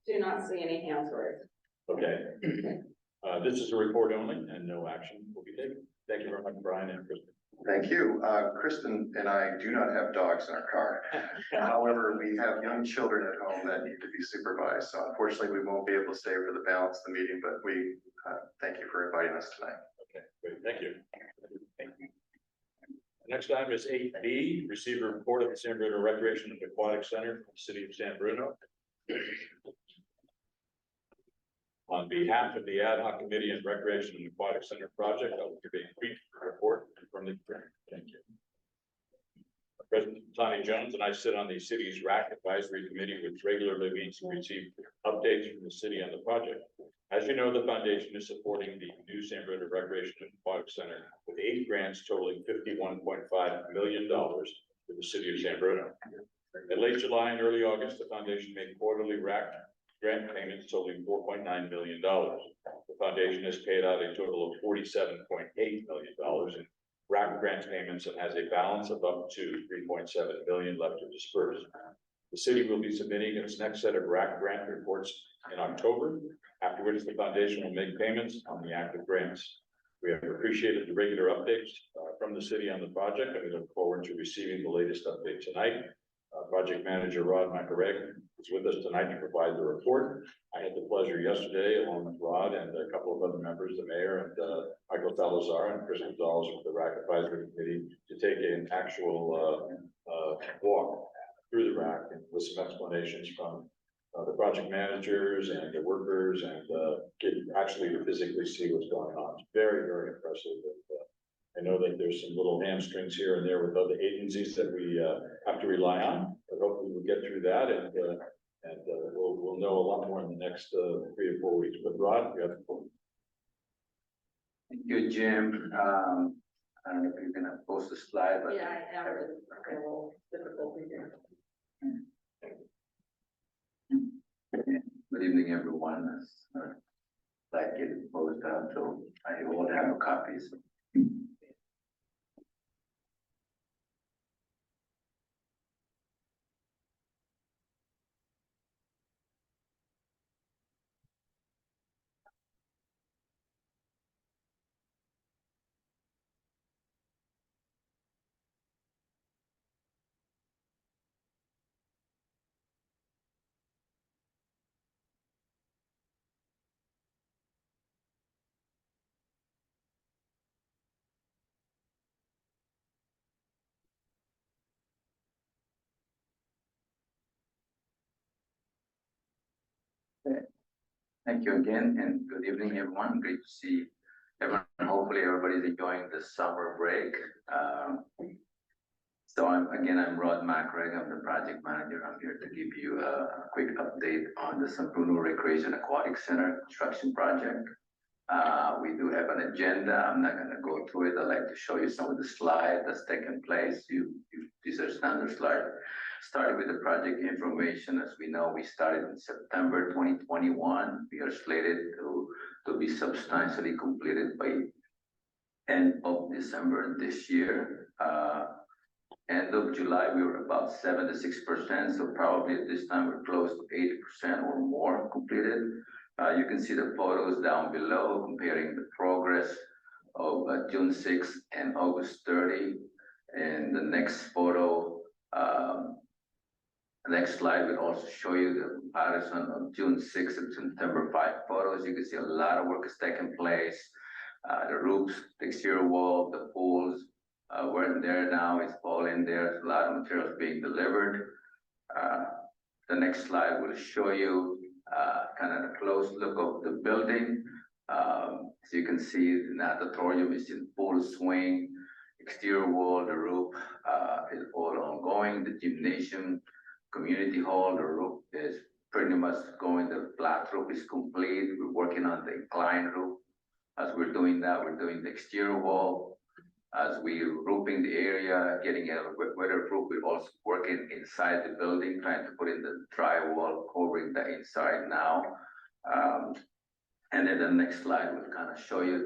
Do not see any hands raised. Okay. This is a report only and no action will be taken. Thank you very much, Brian and Kristen. Thank you. Kristen and I do not have dogs in our car. However, we have young children at home that need to be supervised. So unfortunately, we won't be able to stay for the balance of the meeting, but we thank you for inviting us tonight. Okay, great. Thank you. Thank you. Next item is 8B, receive a report of the San Bruno Recreation and Aquatic Center from the City of San Bruno. On behalf of the Ad Hoc Committee and Recreation and Aquatic Center Project, I will give a brief report from the hearing. Thank you. President Tony Jones and I sit on the city's RAC Advisory Committee, which regularly meets and receives updates from the city on the project. As you know, the foundation is supporting the new San Bruno Recreation and Aquatic Center with 8 grants totaling $51.5 million to the city of San Bruno. In late July and early August, the foundation made quarterly RAC grant payments totaling $4.9 million. The foundation has paid out a total of $47.8 million in RAC grant payments and has a balance of up to $3.7 million left to disperse. The city will be submitting its next set of RAC grant reports in October, after which the foundation will make payments on the active grants. We have appreciated the regular updates from the city on the project, and we look forward to receiving the latest update tonight. Project Manager Rod McAreg is with us tonight to provide the report. I had the pleasure yesterday, along with Rod and a couple of other members, the mayor and Michael Salazar and Chris Gonzalez with the RAC Advisory Committee, to take an actual walk through the RAC and with some explanations from the project managers and the workers, and get actually to physically see what's going on. It's very, very impressive. I know that there's some little hamstrings here and there with other agencies that we have to rely on, but hopefully we'll get through that, and we'll know a lot more in the next 3 or 4 weeks. But Rod, you have the floor. Thank you, Jim. I don't know if you're gonna post a slide, but. Yeah, I have it. Okay, well, difficulty here. Good evening, everyone. Like it posted up, so I will have copies. Thank you again, and good evening, everyone. Great to see everyone. Hopefully, everybody's enjoying the summer break. So I'm Rod McAreg. I'm the project manager. I'm here to give you a quick update on the San Bruno Recreation Aquatic Center construction project. We do have an agenda. I'm not going to go through it. I'd like to show you some of the slides that's taken place. These are standard slides. Started with the project information. As we know, we started in September 2021. We are slated to be substantially completed by end of December this year. End of July, we were about 76%. So probably at this time, we're close to 80% or more completed. You can see the photos down below comparing the progress of June 6th and August 30. And the next photo, the next slide will also show you the comparison of June 6th and September 5 photos. You can see a lot of work has taken place. The roofs, the exterior wall, the pools, we're in there now. It's all in there. There's a lot of materials being delivered. The next slide will show you kind of a close look of the building. As you can see, the natatorium is in full swing. Exterior wall, the roof is all ongoing. The gymnasium, community hall, the roof is pretty much going. The flat roof is complete. We're working on the inclined roof. As we're doing that, we're doing the exterior wall. As we're roofing the area, getting a weatherproof, we're also working inside the building, trying to put in the drywall, covering the inside now. And then the next slide will kind of show you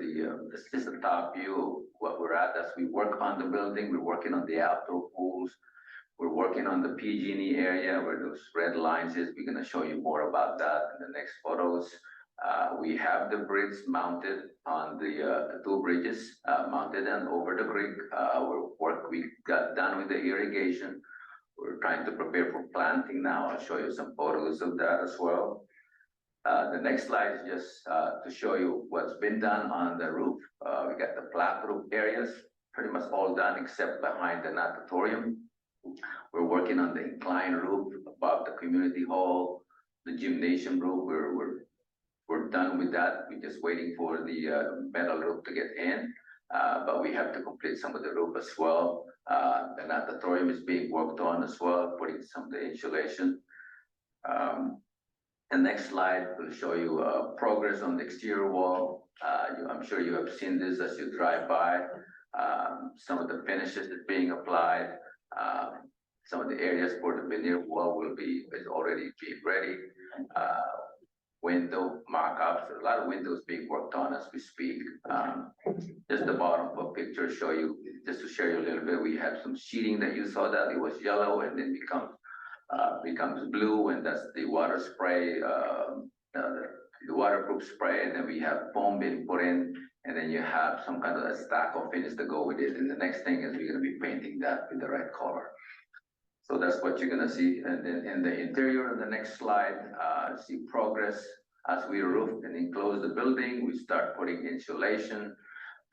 this is the top view of what we're at as we work on the building. We're working on the outdoor pools. We're working on the PG&E area where those red lines is. We're gonna show you more about that in the next photos. We have the bridge mounted on the two bridges mounted and over the creek. We got done with the irrigation. We're trying to prepare for planting now. I'll show you some photos of that as well. The next slide is just to show you what's been done on the roof. We got the flat roof areas pretty much all done except behind the natatorium. We're working on the inclined roof above the community hall, the gymnasium roof. We're done with that. We're just waiting for the metal roof to get in, but we have to complete some of the roof as well. The natatorium is being worked on as well, putting some of the insulation. The next slide will show you progress on the exterior wall. I'm sure you have seen this as you drive by. Some of the finishes is being applied. Some of the areas for the veneer wall is already being ready. Window mock-ups, a lot of windows being worked on as we speak. Just the bottom of a picture show you, just to share you a little bit, we have some sheeting that you saw that it was yellow and then becomes blue, and that's the water spray, the waterproof spray, and then we have foam being put in, and then you have some kind of a stack of finish to go with it. And the next thing is we're gonna be painting that with the right color. So that's what you're gonna see. And then in the interior of the next slide, see progress as we roof and enclose the building. We start putting insulation,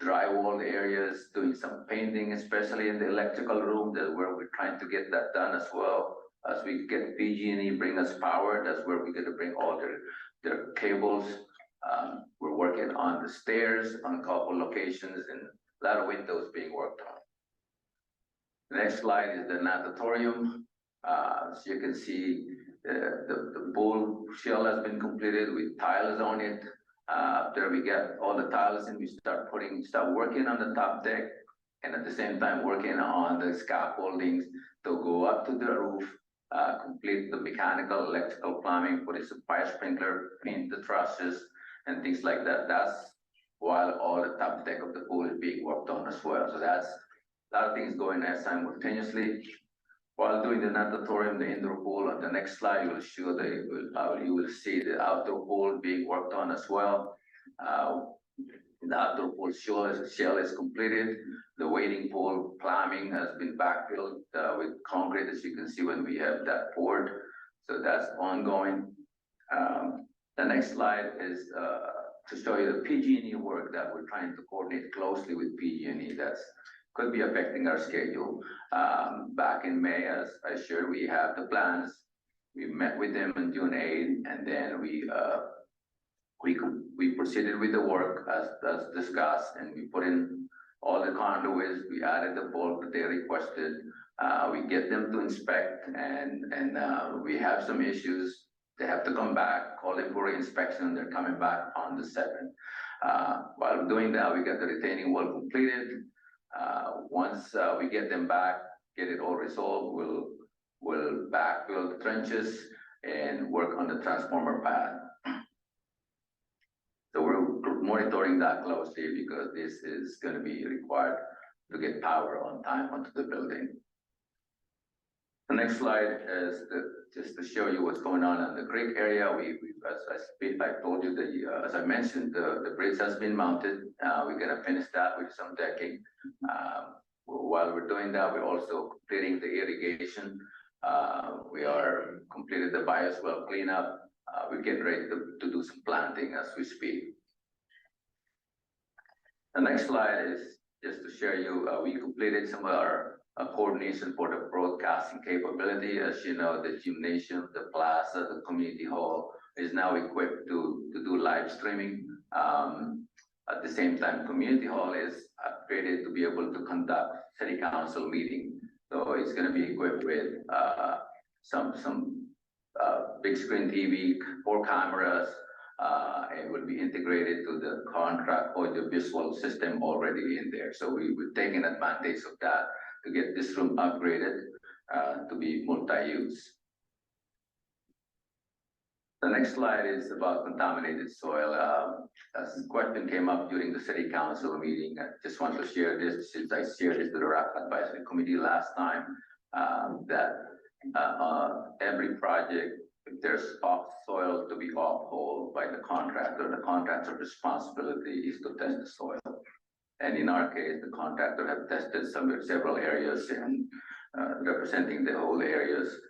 drywall areas, doing some painting, especially in the electrical room, that's where we're trying to get that done as well. As we get PG&E bring us power, that's where we're gonna bring all their cables. We're working on the stairs on a couple locations and a lot of windows being worked on. The next slide is the natatorium. As you can see, the pool shell has been completed with tiles on it. After we get all the tiles in, we start working on the top deck, and at the same time working on the scaffoldings to go up to the roof, complete the mechanical, electrical plumbing, put in some fire sprinkler, paint the trusses, and things like that. That's while all the top deck of the pool is being worked on as well. So that's a lot of things going on simultaneously. While doing the natatorium, the indoor pool, on the next slide, you will see the outdoor pool being worked on as well. The outdoor pool shell is completed. The wading pool plumbing has been backfilled with concrete, as you can see when we have that poured. So that's ongoing. The next slide is to show you the PG&E work that we're trying to coordinate closely with PG&E. That's could be affecting our schedule. Back in May, as I shared, we have the plans. We met with them on June 8th, and then we proceeded with the work as discussed, and we put in all the conduits. We added the bulk that they requested. We get them to inspect, and we have some issues. They have to come back, call them for inspection. They're coming back on the 7th. While doing that, we got the retaining wall completed. Once we get them back, get it all resolved, we'll backfill the trenches and work on the transformer pad. So we're monitoring that closely because this is going to be required to get power on time onto the building. The next slide is just to show you what's going on in the creek area. I told you as I mentioned, the bridge has been mounted. We're gonna finish that with some decking. While we're doing that, we're also completing the irrigation. We are completed the bioswale cleanup. We're getting ready to do some planting as we speak. The next slide is just to share you, we completed some of our coordination for the broadcasting capability. As you know, the gymnasium, the plaza, the community hall is now equipped to do live streaming. At the same time, community hall is upgraded to be able to conduct city council meeting. So it's going to be equipped with some big screen TV, 4 cameras, and will be integrated to the contract audiovisual system already in there. So we're taking advantage of that to get this room upgraded to be multi-use. The next slide is about contaminated soil. As the question came up during the city council meeting, I just want to share this since I shared this to the RAP advisory committee last time, that every project, if there's soil to be hauled by the contractor's responsibility is to test the soil. And in our case, the contractor have tested several areas and representing the whole areas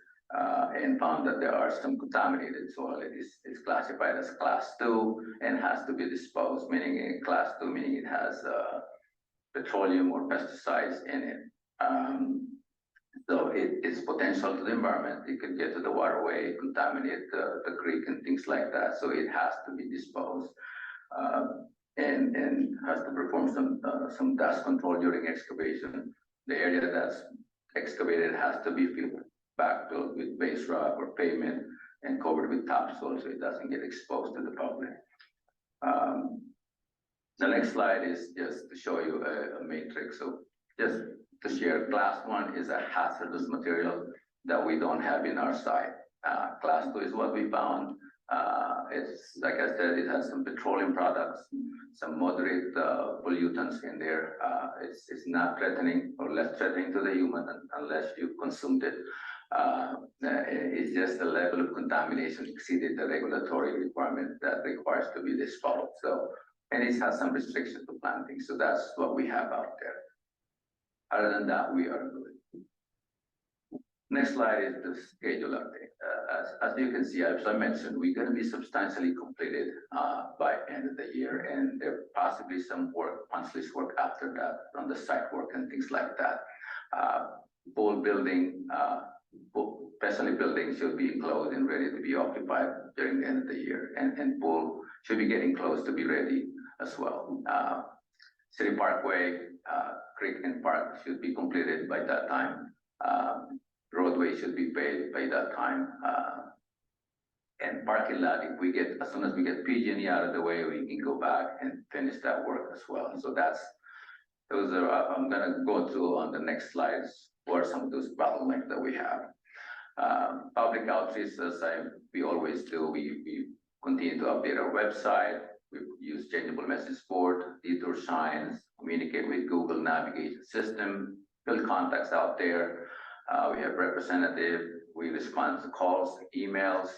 and found that there are some contaminated soil. It is classified as class 2 and has to be disposed, meaning class 2, meaning it has petroleum or pesticides in it. So it is potential to the environment. It could get to the waterway, contaminate the creek and things like that. So it has to be disposed and has to perform some dust control during excavation. The area that's excavated has to be backfilled with base rock or pavement and covered with topsoil so it doesn't get exposed to the public. The next slide is just to show you a matrix. So just to share, class 1 is a hazardous material that we don't have in our site. Class 2 is what we found. It's like I said, it has some petroleum products, some moderate pollutants in there. It's not threatening or less threatening to the human unless you consumed it. It's just the level of contamination exceeded the regulatory requirement that requires to be disposed. So, and it has some restrictions to planting. So that's what we have out there. Other than that, we are good. Next slide is the schedule update. As you can see, as I mentioned, we're going to be substantially completed by end of the year, and there possibly some work, punch list work after that on the site work and things like that. Pool building, especially buildings should be enclosed and ready to be occupied during the end of the year, and pool should be getting close to be ready as well. City Parkway, Creek and Park should be completed by that time. Roadway should be paved by that time. And parking lot, if we get, as soon as we get PG&E out of the way, we can go back and finish that work as well. So those are, I'm gonna go through on the next slides what are some of those bottlenecks that we have. Public outreach, as we always do, we continue to update our website. We use changeable message board, detour signs, communicate with Google navigation system, build contacts out there. We have representative, we respond to calls, emails.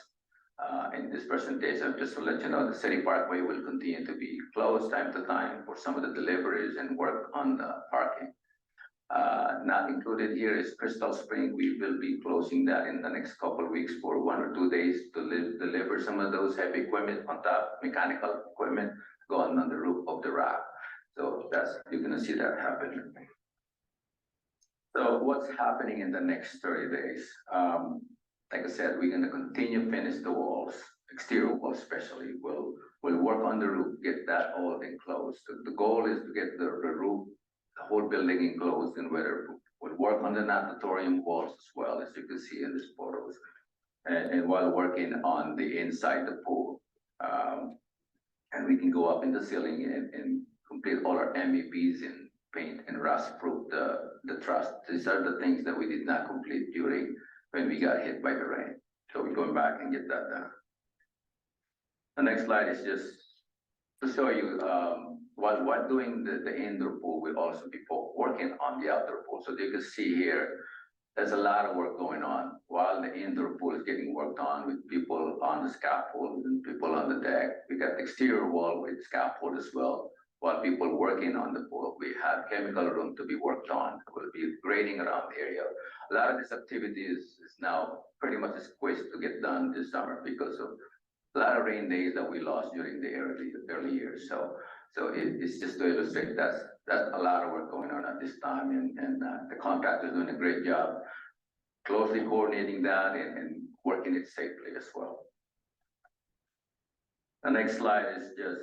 In this presentation, just to let you know, the City Parkway will continue to be closed time to time for some of the deliveries and work on the parking. Not included here is Crystal Spring. We will be closing that in the next couple of weeks for 1 or 2 days to deliver some of those heavy equipment on top, mechanical equipment going on the roof of the raft. So you're gonna see that happen. So what's happening in the next 30 days? Like I said, we're gonna continue finish the walls, exterior walls especially. We'll work on the roof, get that all enclosed. So the goal is to get the roof, the whole building enclosed and weatherproof. We'll work on the natatorium walls as well, as you can see in these photos. And while working on the inside the pool. And we can go up in the ceiling and complete all our MEPs and paint and rust proof the truss. These are the things that we did not complete during when we got hit by the rain. So we're going back and get that done. The next slide is just to show you while doing the indoor pool, we'll also be working on the outdoor pool. So you can see here, there's a lot of work going on while the indoor pool is getting worked on with people on the scaffold and people on the deck. We got the exterior wall with scaffold as well. While people working on the pool, we have chemical room to be worked on. We'll be grading around the area. A lot of this activity is now pretty much squished to get done this summer because of a lot of rain days that we lost during the early years. So it's just to illustrate that's a lot of work going on at this time, and the contractor is doing a great job closely coordinating that and working it safely as well. The next slide is just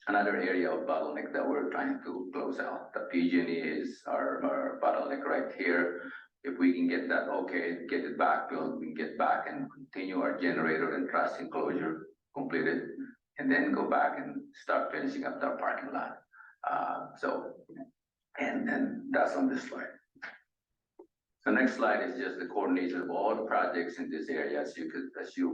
another area of bottleneck that we're trying to close out. The PG&E is our bottleneck right here. If we can get that okay, get it backfilled, we can get back and continue our generator and truss enclosure completed, and then go back and start finishing up our parking lot. And that's on this slide. The next slide is just the coordination of all the projects in this area. As you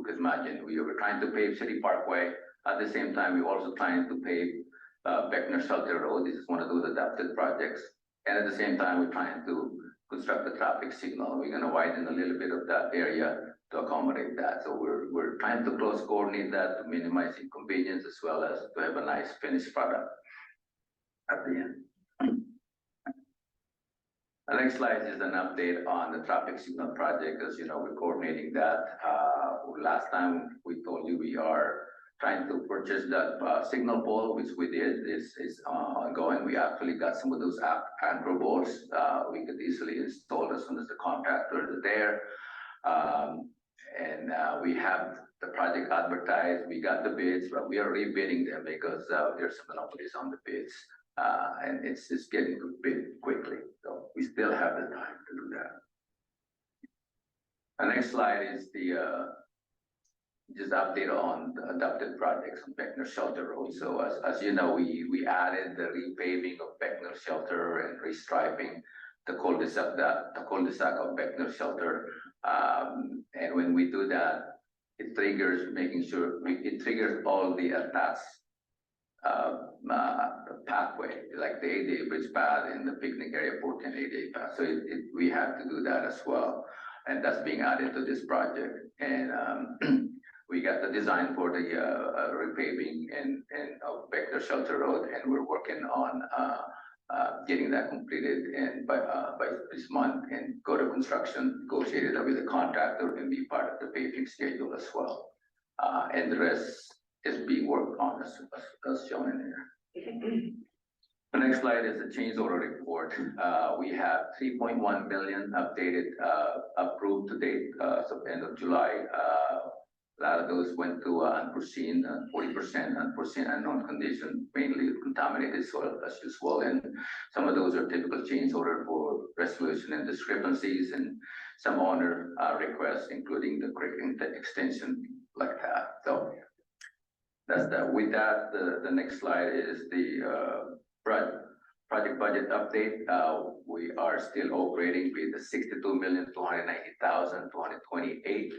could imagine, we were trying to pave City Parkway. At the same time, we were also trying to pave Beckner Shelter Road. This is one of those adapted projects. And at the same time, we're trying to construct the traffic signal. We're gonna widen a little bit of that area to accommodate that. So we're trying to close coordinate that to minimize inconvenience as well as to have a nice finished product at the end. The next slide is an update on the traffic signal project. As you know, we're coordinating that. Last time we told you we are trying to purchase that signal pole, which we did. This is ongoing. We actually got some of those anchor bolts we could easily install as soon as the contractor is there. We have the project advertised. We got the bids, but we are rebidding them because there's some monopolies on the bids. And it's getting bid quickly. So we still have the time to do that. The next slide is the just update on the adapted projects on Beckner Shelter Road. So as you know, we added the repaving of Beckner Shelter and restriping the cul-de-sac of Beckner Shelter. And when we do that, it triggers it triggers all the attached pathway, like the ADA bridge path and the picnic area 14 ADA path. So we have to do that as well. And that's being added to this project. And we got the design for the repaving and of Beckner Shelter Road, and we're working on getting that completed and by this month and go to construction, negotiated with the contractor and be part of the paving schedule as well. And the rest is being worked on as shown in here. The next slide is the change order report. We have 3.1 million updated, approved to date, so end of July. A lot of those went to unforeseen, 40% unforeseen unknown condition, mainly contaminated soil as usual. And some of those are typical change order for resolution and discrepancies, and some owner requests, including the creek extension like that. So that's that. With that, the next slide is the project budget update. We are still operating with the 62,290,228.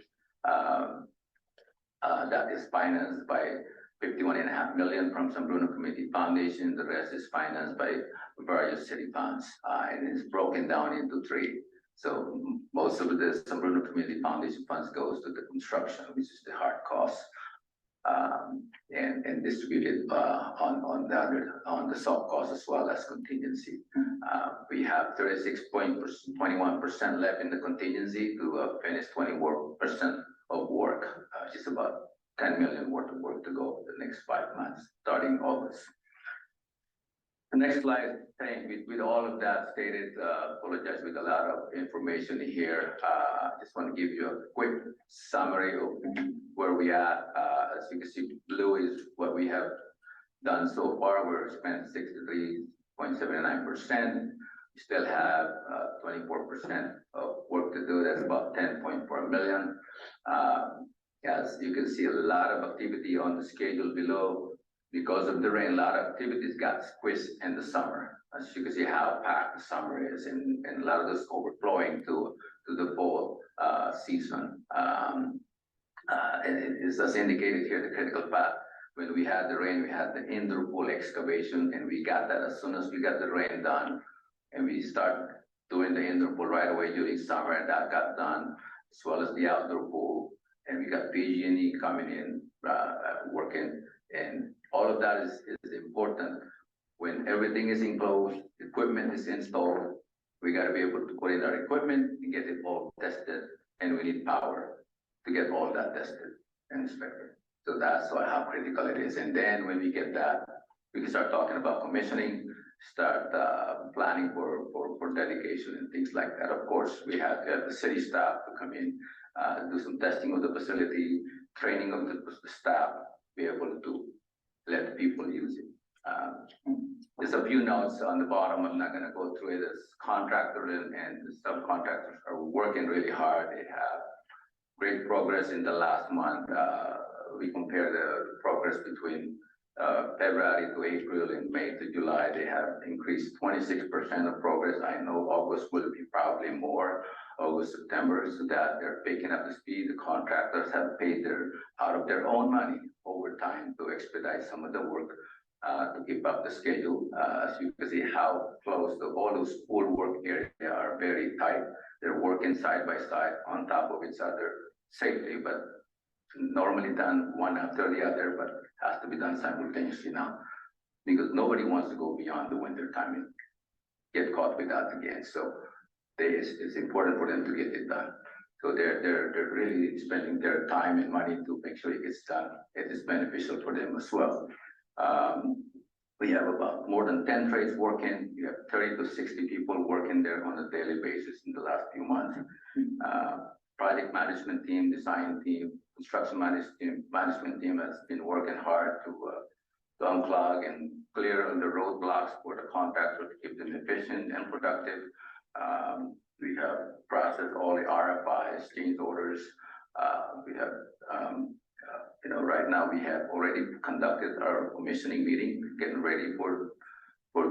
That is financed by 51.5 million from San Bruno Community Foundation. The rest is financed by various city funds, and it's broken down into three. So most of the San Bruno Community Foundation funds goes to the construction, which is the hard cost, and distributed on the soft cost as well as contingency. We have 36.21% left in the contingency to finish 24% of work, which is about 10 million worth of work to go the next 5 months, starting August. The next slide, with all of that stated, apologize with a lot of information here. I just want to give you a quick summary of where we at. As you can see, blue is what we have done so far. We're spent 63.79%. We still have 24% of work to do. That's about 10.4 million. As you can see, a lot of activity on the schedule below. Because of the rain, a lot of activities got squished in the summer. As you can see how packed the summer is, and a lot of this overflowing to the fall season. And it is as indicated here, the critical path. When we had the rain, we had the indoor pool excavation, and we got that as soon as we got the rain done. And we start doing the indoor pool right away during summer, and that got done, as well as the outdoor pool. And we got PG&E coming in, working, and all of that is important. When everything is enclosed, equipment is installed, we got to be able to put in our equipment and get it all tested, and we need power to get all that tested and inspected. So that's how critical it is. And then when we get that, we can start talking about commissioning, start planning for dedication and things like that. Of course, we have the city staff to come in, do some testing of the facility, training of the staff, be able to let people use it. There's a few notes on the bottom. I'm not going to go through it. As contractors and the subcontractors are working really hard. They have great progress in the last month. We compare the progress between February to April and May to July, they have increased 26% of progress. I know August will be probably more, August, September, so that they're picking up the speed. The contractors have paid out of their own money overtime to expedite some of the work to keep up the schedule. As you can see how close all those school work areas are very tight. They're working side by side on top of each other safely, but normally done one after the other, but has to be done simultaneously now, because nobody wants to go beyond the winter time and get caught with that again. So it's important for them to get it done. So they're really spending their time and money to make sure it gets done. It is beneficial for them as well. We have about more than 10 trades working. We have 30 to 60 people working there on a daily basis in the last few months. Project management team, design team, construction management team has been working hard to unclog and clear on the roadblocks for the contractor to keep them efficient and productive. We have processed all the RFIs, change orders. We have, right now we have already conducted our commissioning meeting, getting ready for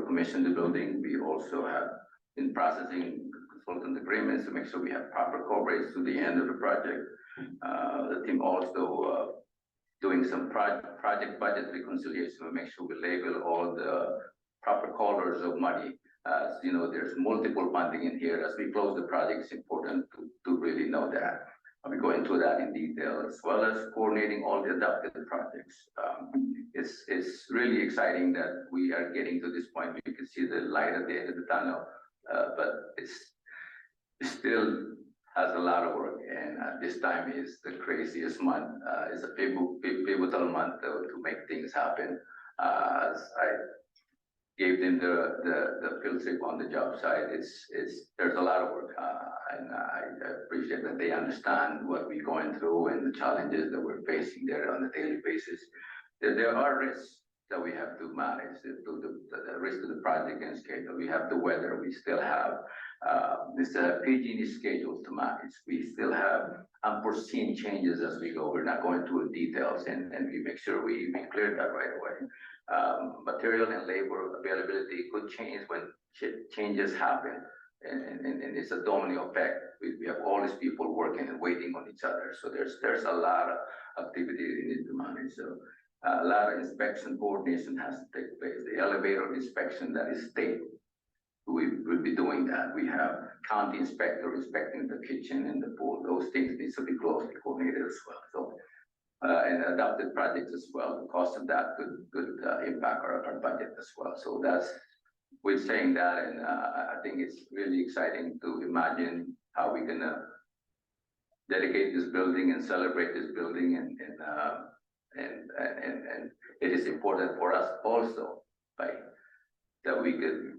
commission the building. We also have been processing consultant agreements to make sure we have proper coverage to the end of the project. The team also doing some project budget reconciliation to make sure we label all the proper colors of money. As you know, there's multiple funding in here. As we close the project, it's important to really know that. I'll be going through that in detail, as well as coordinating all the adopted projects. It's really exciting that we are getting to this point. You can see the light at the end of the tunnel, but it still has a lot of work, and this time is the craziest month. It's a pivotal month to make things happen. As I gave them the field trip on the job site, there's a lot of work, and I appreciate that they understand what we're going through and the challenges that we're facing there on a daily basis. There are risks that we have to manage, the risk to the project and schedule. We have the weather. We still have this PG&E schedule to manage. We still have unforeseen changes as we go. We're not going through the details, and we make sure we clear that right away. Material and labor availability could change when changes happen, and it's a domino effect. We have all these people working and waiting on each other. So there's a lot of activity we need to manage. So a lot of inspection coordination has to take place. The elevator inspection, that is state. We will be doing that. We have county inspector inspecting the kitchen and the pool. Those things need to be closely coordinated as well. So, and adopted projects as well. The cost of that could impact our budget as well. So that's, we're saying that, and I think it's really exciting to imagine how we're gonna dedicate this building and celebrate this building, and it is important for us also, right, that we could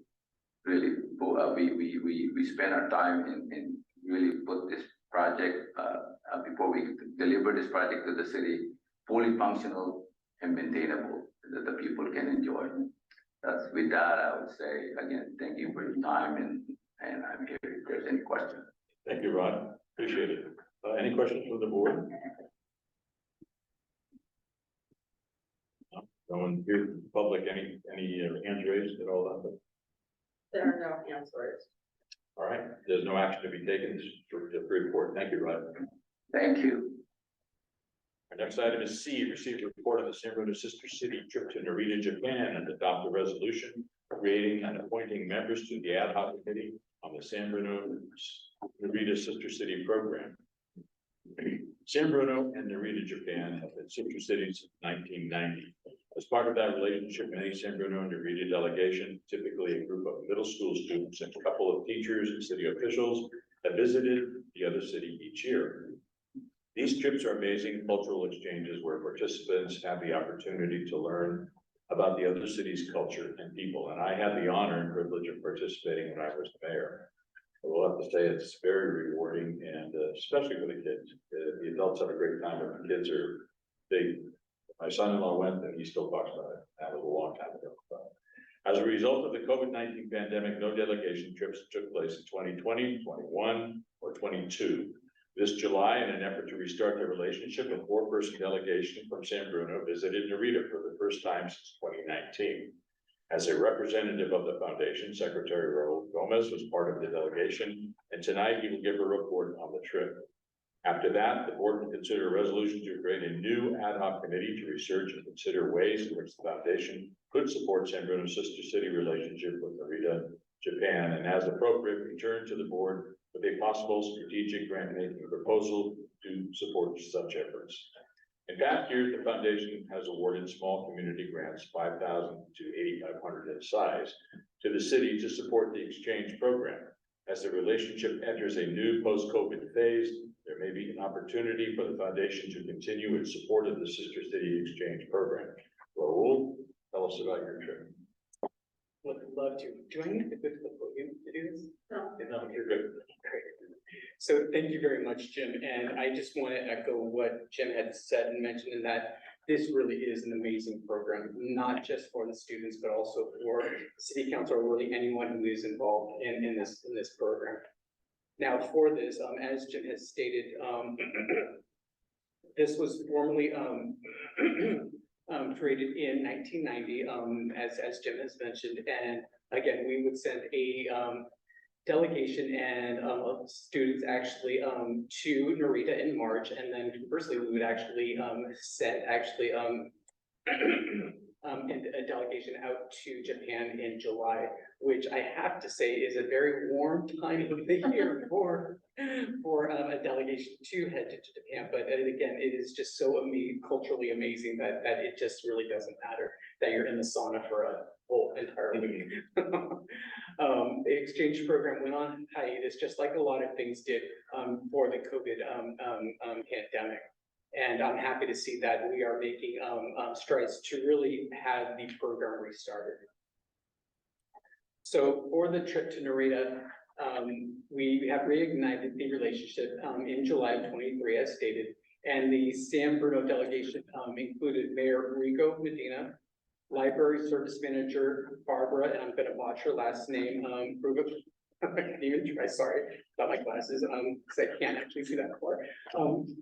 really we spend our time and really put this project before we deliver this project to the city fully functional and maintainable, that the people can enjoy. That's with that, I would say again, thank you for your time, and I'm here if there's any questions. Thank you, Rod. Appreciate it. Any questions from the board? No one here from the public, any hands raised at all? There are no answers. All right, there's no action to be taken. This is the report. Thank you, Rod. Thank you. Our next item is C, receive a report on the San Bruno Sister City trip to Narita, Japan, and adopt a resolution creating and appointing members to the ad hoc committee on the San Bruno Narita Sister City program. San Bruno and Narita, Japan have been sister cities since 1990. As part of that relationship, many San Bruno and Narita delegation, typically a group of middle school students and a couple of teachers and city officials, have visited the other city each year. These trips are amazing cultural exchanges where participants have the opportunity to learn about the other city's culture and people. And I had the honor and privilege of participating when I was the mayor. I will have to say it's very rewarding, and especially for the kids. The adults have a great time, but the kids are big. My son-in-law went, and he still talks about it. That was a long time ago. As a result of the COVID-19 pandemic, no delegation trips took place in 2020, 21, or 22. This July, in an effort to restart the relationship, a four-person delegation from San Bruno visited Narita for the first time since 2019. As a representative of the foundation, Secretary Raul Gomez was part of the delegation, and tonight he will give a report on the trip. After that, the board will consider a resolution to create a new ad hoc committee to research and consider ways in which the foundation could support San Bruno's sister city relationship with Narita, Japan, and as appropriate, return to the board with a possible strategic grant-making proposal to support such efforts. In past years, the foundation has awarded small community grants, 5,000 to 8,500 in size, to the city to support the exchange program. As the relationship enters a new post-COVID phase, there may be an opportunity for the foundation to continue its support of the Sister City Exchange program. Raul, tell us about your trip. Would love to. Do I need to go to the podium to do this? No. No, you're good. Great. So thank you very much, Jim. And I just want to echo what Jim had said and mentioned in that this really is an amazing program, not just for the students, but also for city council or really anyone who is involved in this program. Now for this, as Jim has stated, this was formally created in 1990, as Jim has mentioned. And again, we would send a delegation and of students actually to Narita in March, and then conversely we would actually send a delegation out to Japan in July, which I have to say is a very warm time of the year for a delegation to head to Japan. But again, it is just so culturally amazing that it just really doesn't matter that you're in the sauna for a whole entire week. The exchange program went on hiatus, just like a lot of things did for the COVID pandemic. And I'm happy to see that we are making strides to really have the program restarted. So for the trip to Narita, we have reignited the relationship in July of 23, as stated, and the San Bruno delegation included Mayor Rico Medina, Library Service Manager Barbara, and I'm going to botch her last name, I can't even try, sorry about my glasses, because I can't actually see that far.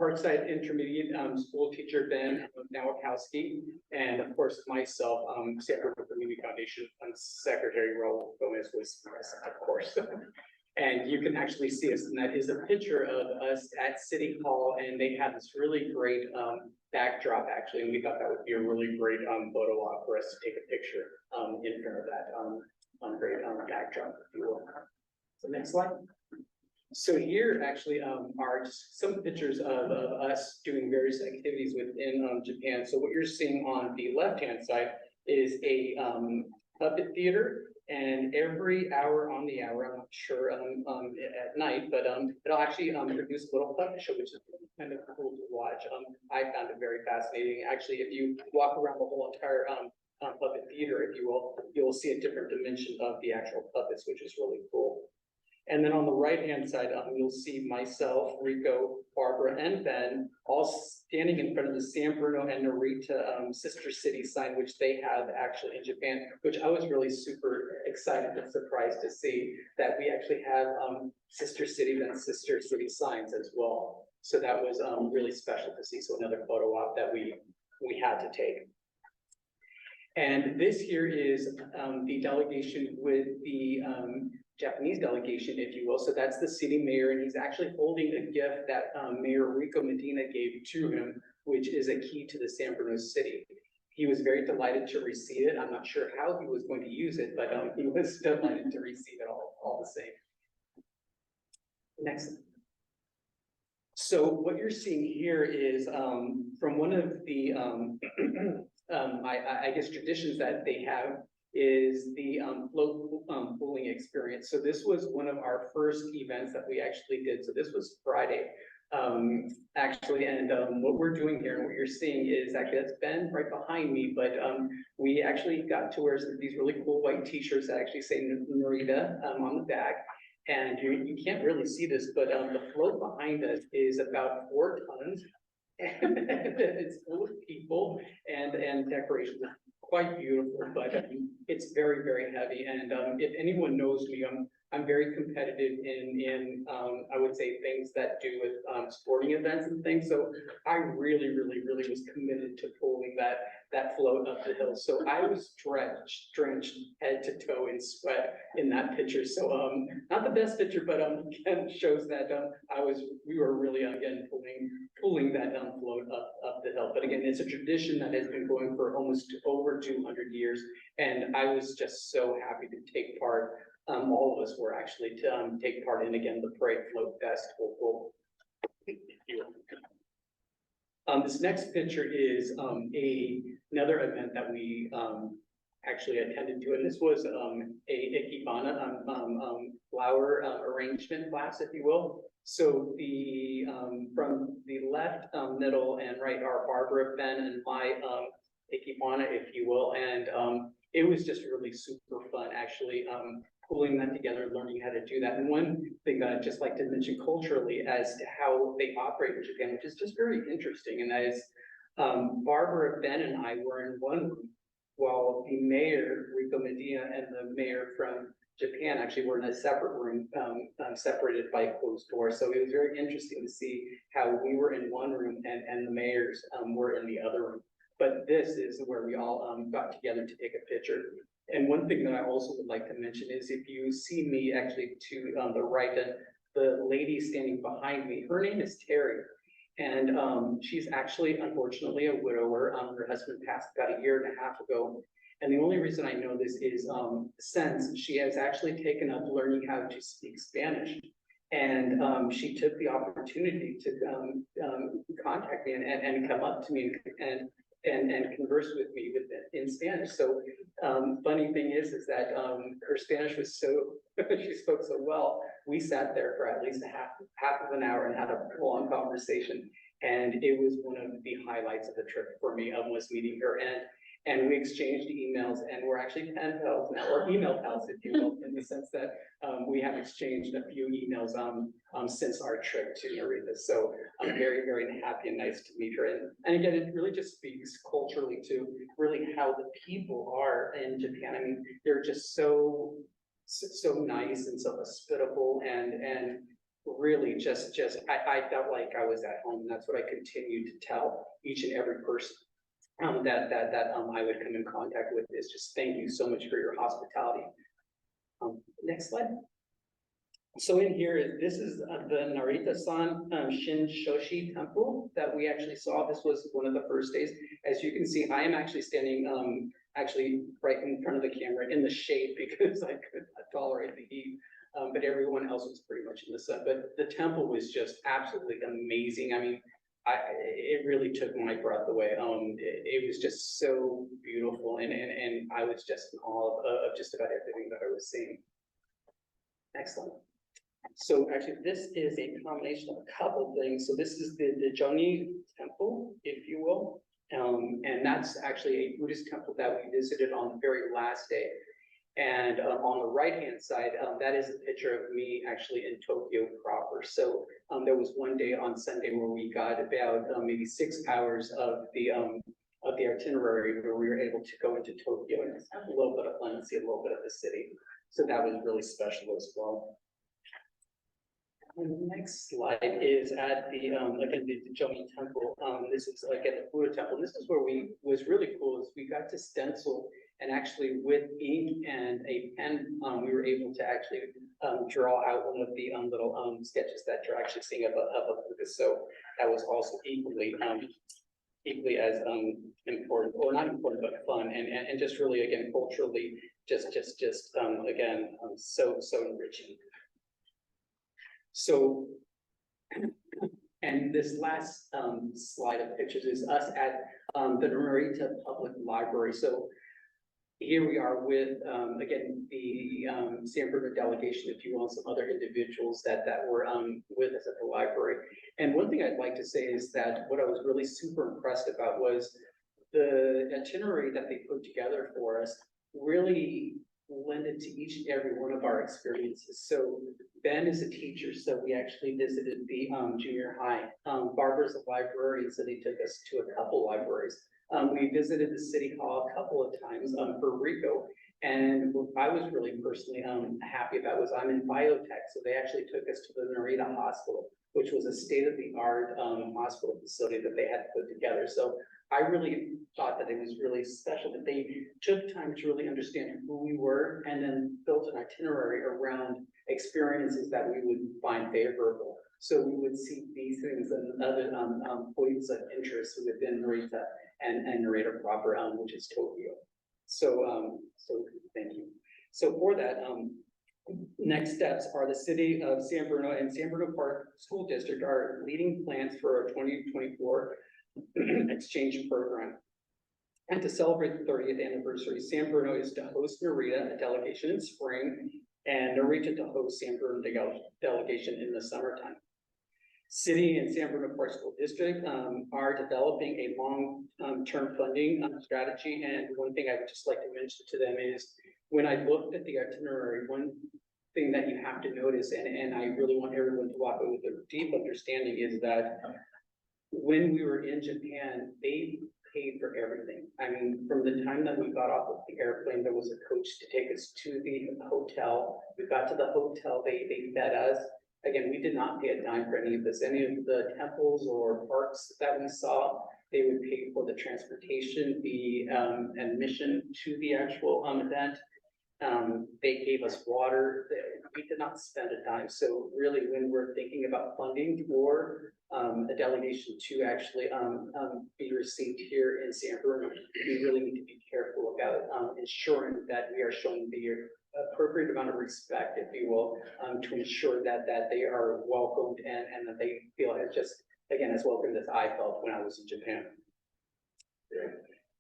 Parkside Intermediate School Teacher Ben Nowakowski, and of course myself, San Bruno Community Foundation Secretary Raul Gomez was present, of course. And you can actually see us, and that is a picture of us at City Hall, and they had this really great backdrop actually, and we thought that would be a really great photo op for us to take a picture in front of that great backdrop, if you will. So next slide. So here actually are just some pictures of us doing various activities within Japan. So what you're seeing on the left-hand side is a puppet theater. And every hour on the hour, I'm not sure at night, but it'll actually produce a little puppet show, which is kind of cool to watch. I found it very fascinating. Actually, if you walk around the whole entire puppet theater, if you will, you'll see a different dimension of the actual puppets, which is really cool. And then on the right-hand side, you'll see myself, Rico, Barbara, and Ben all standing in front of the San Bruno and Narita sister city sign, which they have actually in Japan, which I was really super excited and surprised to see that we actually have sister city and sister city signs as well. So that was really special to see. So another photo op that we had to take. And this here is the delegation with the Japanese delegation, if you will. So that's the city mayor, and he's actually holding a gift that Mayor Rico Medina gave to him, which is a key to the San Bruno city. He was very delighted to receive it. I'm not sure how he was going to use it, but he was delighted to receive it all the same. Next. So what you're seeing here is from one of the, I guess, traditions that they have is the float pooling experience. So this was one of our first events that we actually did. So this was Friday, actually, and what we're doing here and what you're seeing is actually, that's Ben right behind me, but we actually got to wear these really cool white t-shirts that actually say Narita on the back. And you can't really see this, but the float behind us is about 4 tons. And it's full of people and decorations. Quite beautiful, but it's very, very heavy. And if anyone knows me, I'm very competitive in I would say things that do with sporting events and things. So I really was committed to pulling that float up the hill. So I was drenched head to toe in sweat in that picture. So not the best picture, but again shows that we were really again pulling that float up the hill. But again, it's a tradition that has been going for almost over 200 years, and I was just so happy to take part. All of us were actually to take part in again the Parade Float Festival. This next picture is another event that we actually attended to, and this was a Ikebana flower arrangement class, if you will. So the from the left, middle, and right are Barbara, Ben, and my Ikebana, if you will, and it was just really super fun actually pulling that together, learning how to do that. And one thing that I'd just like to mention culturally as to how they operate in Japan, which is just very interesting, and that is Barbara, Ben, and I were in one room, while the mayor, Rico Medina, and the mayor from Japan actually were in a separate room, separated by closed doors. So it was very interesting to see how we were in one room and the mayors were in the other room. But this is where we all got together to take a picture. And one thing that I also would like to mention is if you see me actually to the right, the lady standing behind me, her name is Terry. And she's actually, unfortunately, a widower. Her husband passed about 1.5 years ago. And the only reason I know this is since she has actually taken up learning how to speak Spanish. And she took the opportunity to contact me and come up to me and converse with me in Spanish. So funny thing is that her Spanish was so, she spoke so well. We sat there for at least half of an hour and had a long conversation. And it was one of the highlights of the trip for me, was meeting her. And we exchanged emails, and we're actually pen pals now, or email pals, if you will, in the sense that we have exchanged a few emails since our trip to Narita. So I'm very happy and nice to meet her. And again, it really just speaks culturally to really how the people are in Japan. I mean, they're just so nice and so hospitable, and really just I felt like I was at home. And that's what I continue to tell each and every person that I would come in contact with, is just thank you so much for your hospitality. Next slide. So in here, this is the Narita-san Shin Shoshi temple that we actually saw. This was one of the first days. As you can see, I am actually standing actually right in front of the camera in the shade because I could not tolerate the heat. But everyone else was pretty much in the sun. But the temple was just absolutely amazing. I mean, it really took my breath away. It was just so beautiful, and I was just in awe of just about everything that I was seeing. Excellent. So actually, this is a combination of a couple things. So this is the Joni temple, if you will, and that's actually a Buddhist temple that we visited on the very last day. And on the right-hand side, that is a picture of me actually in Tokyo proper. So there was one day on Sunday where we got about maybe 6 hours of the itinerary where we were able to go into Tokyo and have a little bit of fun and see a little bit of the city. So that was really special as well. And the next slide is at the again the Joni temple. This is again the Buddha temple. This is where was really cool is we got to stencil, and actually with ink and a pen, we were able to actually draw out one of the little sketches that you're actually seeing of a Buddha. So that was also equally as important, or not important, but fun, and just really again culturally just again so enriching. So, and this last slide of pictures is us at the Narita Public Library. So here we are with, again, the San Bernardino delegation, if you will, some other individuals that were with us at the library. And one thing I'd like to say is that what I was really super impressed about was the itinerary that they put together for us really blended to each and every one of our experiences. So Ben is a teacher, so we actually visited the junior high. Barbara's a librarian, so they took us to a couple libraries. We visited the city hall a couple of times for Rico, And what I was really personally happy about was I'm in biotech, so they actually took us to the Narita Hospital, which was a state-of-the-art hospital facility that they had put together. So I really thought that it was really special that they took time to really understand who we were and then built an itinerary around experiences that we would find favorable. So we would see these things and other points of interest within Narita and Narita proper, which is Tokyo. So thank you. So for that, next steps are the city of San Bruno and San Bruno Park School District are leading plans for our 2024 exchange program. And to celebrate the 30th anniversary, San Bruno is to host Narita, a delegation in spring, and Narita to host San Bruno delegation in the summertime. City and San Bruno Park School District are developing a long-term funding strategy. And one thing I would just like to mention to them is when I looked at the itinerary, one thing that you have to notice, and I really want everyone to walk away with a deep understanding, is that when we were in Japan, they paid for everything. I mean, from the time that we got off of the airplane, there was a coach to take us to the hotel. We got to the hotel, they fed us. Again, we did not pay a dime for any of this. Any of the temples or parks that we saw, they would pay for the transportation, the admission to the actual event. They gave us water. We did not spend a dime. So really, when we're thinking about funding for a delegation to actually be received here in San Bruno, we really need to be careful about ensuring that we are showing the appropriate amount of respect, if you will, to ensure that they are welcomed and that they feel just, again, as welcomed as I felt when I was in Japan.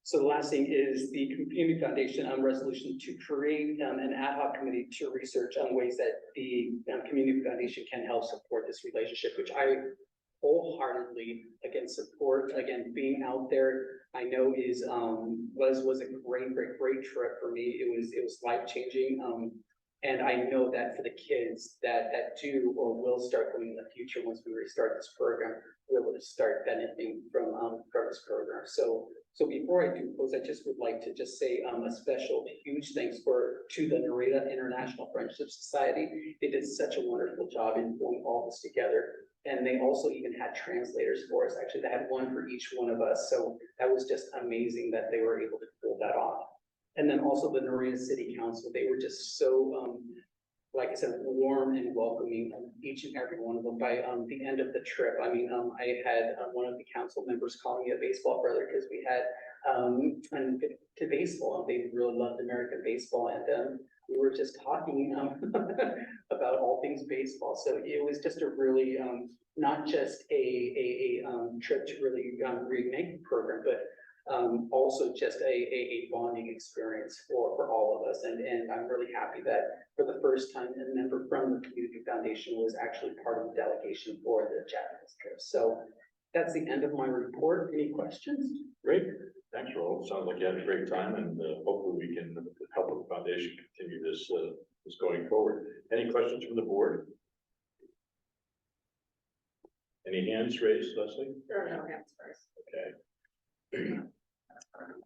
So the last thing is the Community Foundation resolution to create an ad hoc committee to research ways that the Community Foundation can help support this relationship, which I wholeheartedly again support. Again, being out there, I know is was a great trip for me. It was life-changing. And I know that for the kids that do or will start going in the future, once we restart this program, we're able to start benefiting from this program. So before I do close, I just would like to just say a special huge thanks to the Narita International Friendship Society. They did such a wonderful job in pulling all this together. And they also even had translators for us. Actually, they had one for each one of us. So that was just amazing that they were able to pull that off. And then also the Narita City Council, they were just so, like I said, warm and welcoming, each and every one of them. By the end of the trip, I mean, I had one of the council members calling me a baseball brother because we had to baseball. They really loved American baseball, and we were just talking about all things baseball. So it was just a really not just a trip to really remake the program, but also just a bonding experience for all of us. And I'm really happy that for the first time, a member from the Community Foundation was actually part of the delegation for the Japanese trip. So that's the end of my report. Any questions? Great. Thanks, Raul. Sounds like you had a great time, and hopefully we can help the foundation continue this going forward. Any questions from the board? Any hands raised, Leslie? There are no hands raised. Okay.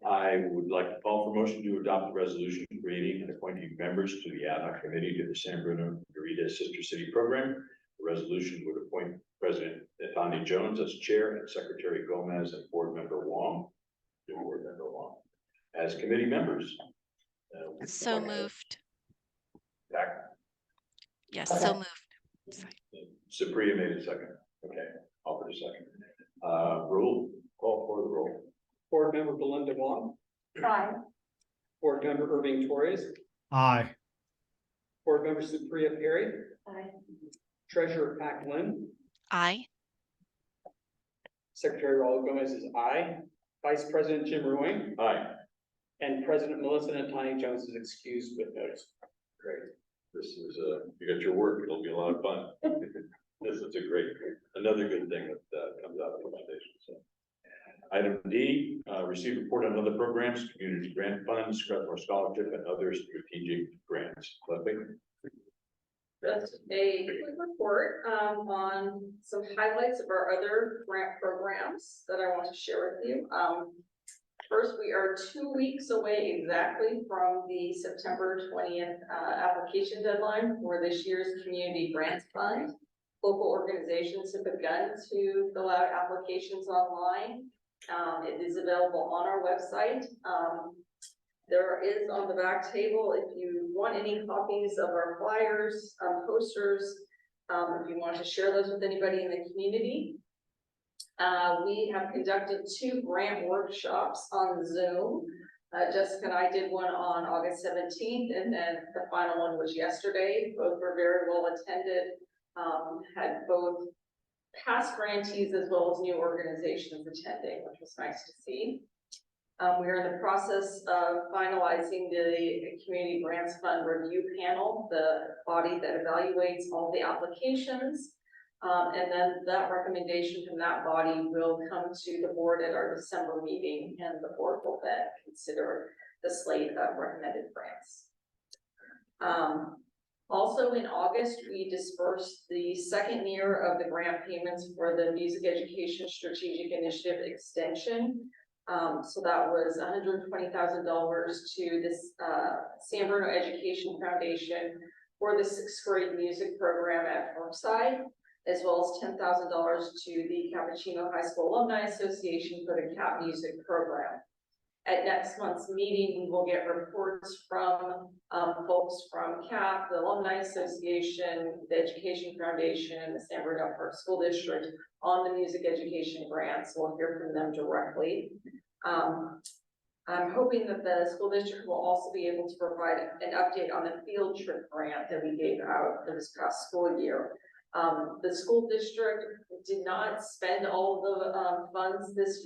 I would like to call for motion to adopt the resolution creating and appointing members to the ad hoc committee to the San Bruno Narita Sister City Program. The resolution would appoint President Tani Jones as chair and Secretary Gomez and Board Member Wong as committee members. So moved. Back. Yes, so moved. Sorry. Supriya made a second. Okay, I'll put a second. Rule, call for the roll. Board Member Belinda Wong. Aye. Board Member Irving Torres. Aye. Board Member Supriya Perry. Aye. Treasurer Pac Lin. Aye. Secretary Raul Gomez is aye. Vice President Jim Ruane. Aye. And President Melissa Natani Jones is excused with notice. Great. This is you got your work. It'll be a lot of fun. This is another good thing that comes out of the foundation. So. Item D, receive report on other programs, community grant funds, Scrapmore Scholarship, and other strategic grants. Leslie? Just a quick report on some highlights of our other grant programs that I want to share with you. First, we are 2 weeks away exactly from the September 20th application deadline for this year's Community Grants Fund. Local organizations have begun to fill out applications online. It is available on our website. There is on the back table, if you want any copies of our flyers, posters, if you want to share those with anybody in the community. We have conducted 2 grant workshops on Zoom. Jessica and I did one on August 17th, and then the final one was yesterday. Both were very well attended, had both past grantees as well as new organizations attending, which was nice to see. We are in the process of finalizing the Community Grants Fund Review Panel, the body that evaluates all the applications. And then that recommendation from that body will come to the board at our December meeting, and the board will then consider the slate of recommended grants. Also in August, we dispersed the second year of the grant payments for the Music Education Strategic Initiative Extension. So that was $120,000 to this San Bruno Education Foundation for the 6th grade music program at Parkside, as well as $10,000 to the Cappuccino High School Alumni Association for the CAP Music program. At next month's meeting, we will get reports from folks from CAP, the Alumni Association, the Education Foundation, and the San Bruno Park School District on the music education grants. We'll hear from them directly. I'm hoping that the school district will also be able to provide an update on the field trip grant that we gave out for this past school year. The school district did not spend all the funds this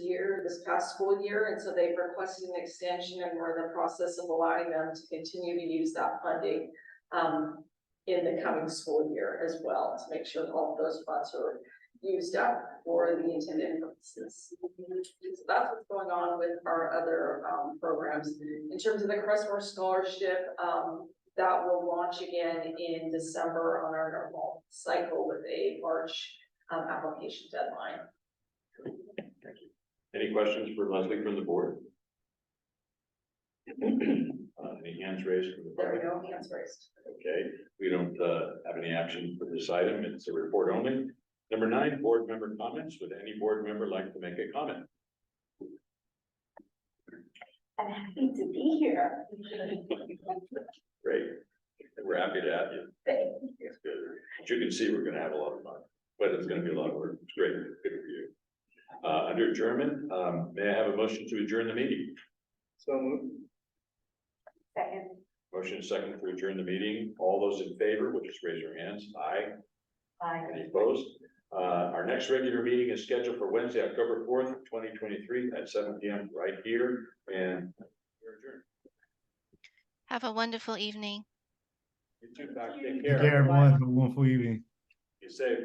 past school year, and so they've requested an extension, and we're in the process of allowing them to continue to use that funding in the coming school year as well, to make sure that all of those funds are used up for the intended purposes. So that's what's going on with our other programs. In terms of the Crestmore Scholarship, that will launch again in December on our normal cycle with a March application deadline. Thank you. Any questions for Leslie from the board? Any hands raised from the There board? we go, hands raised. Okay, we don't have any action for this item. It's a report only. Number 9, board member comments. Would any board member like to make a comment? I'm happy to be here. Great. We're happy to have you. Thank you. It's good. As you can see, we're going to have a lot of fun, but it's going to be a lot of work. It's great. Good for you. Under adjournment, may I have a motion to adjourn the meeting? So moved. Second. Motion second to adjourn the meeting. All those in favor, will just raise your hands. Aye. Bye. Any opposed? Our next regular meeting is scheduled for Wednesday, October 4th, 2023 at 7 p.m. right here, and we're adjourned. Have a wonderful evening. You too, Doc. Take Take care, everyone. Have a wonderful evening. Be safe.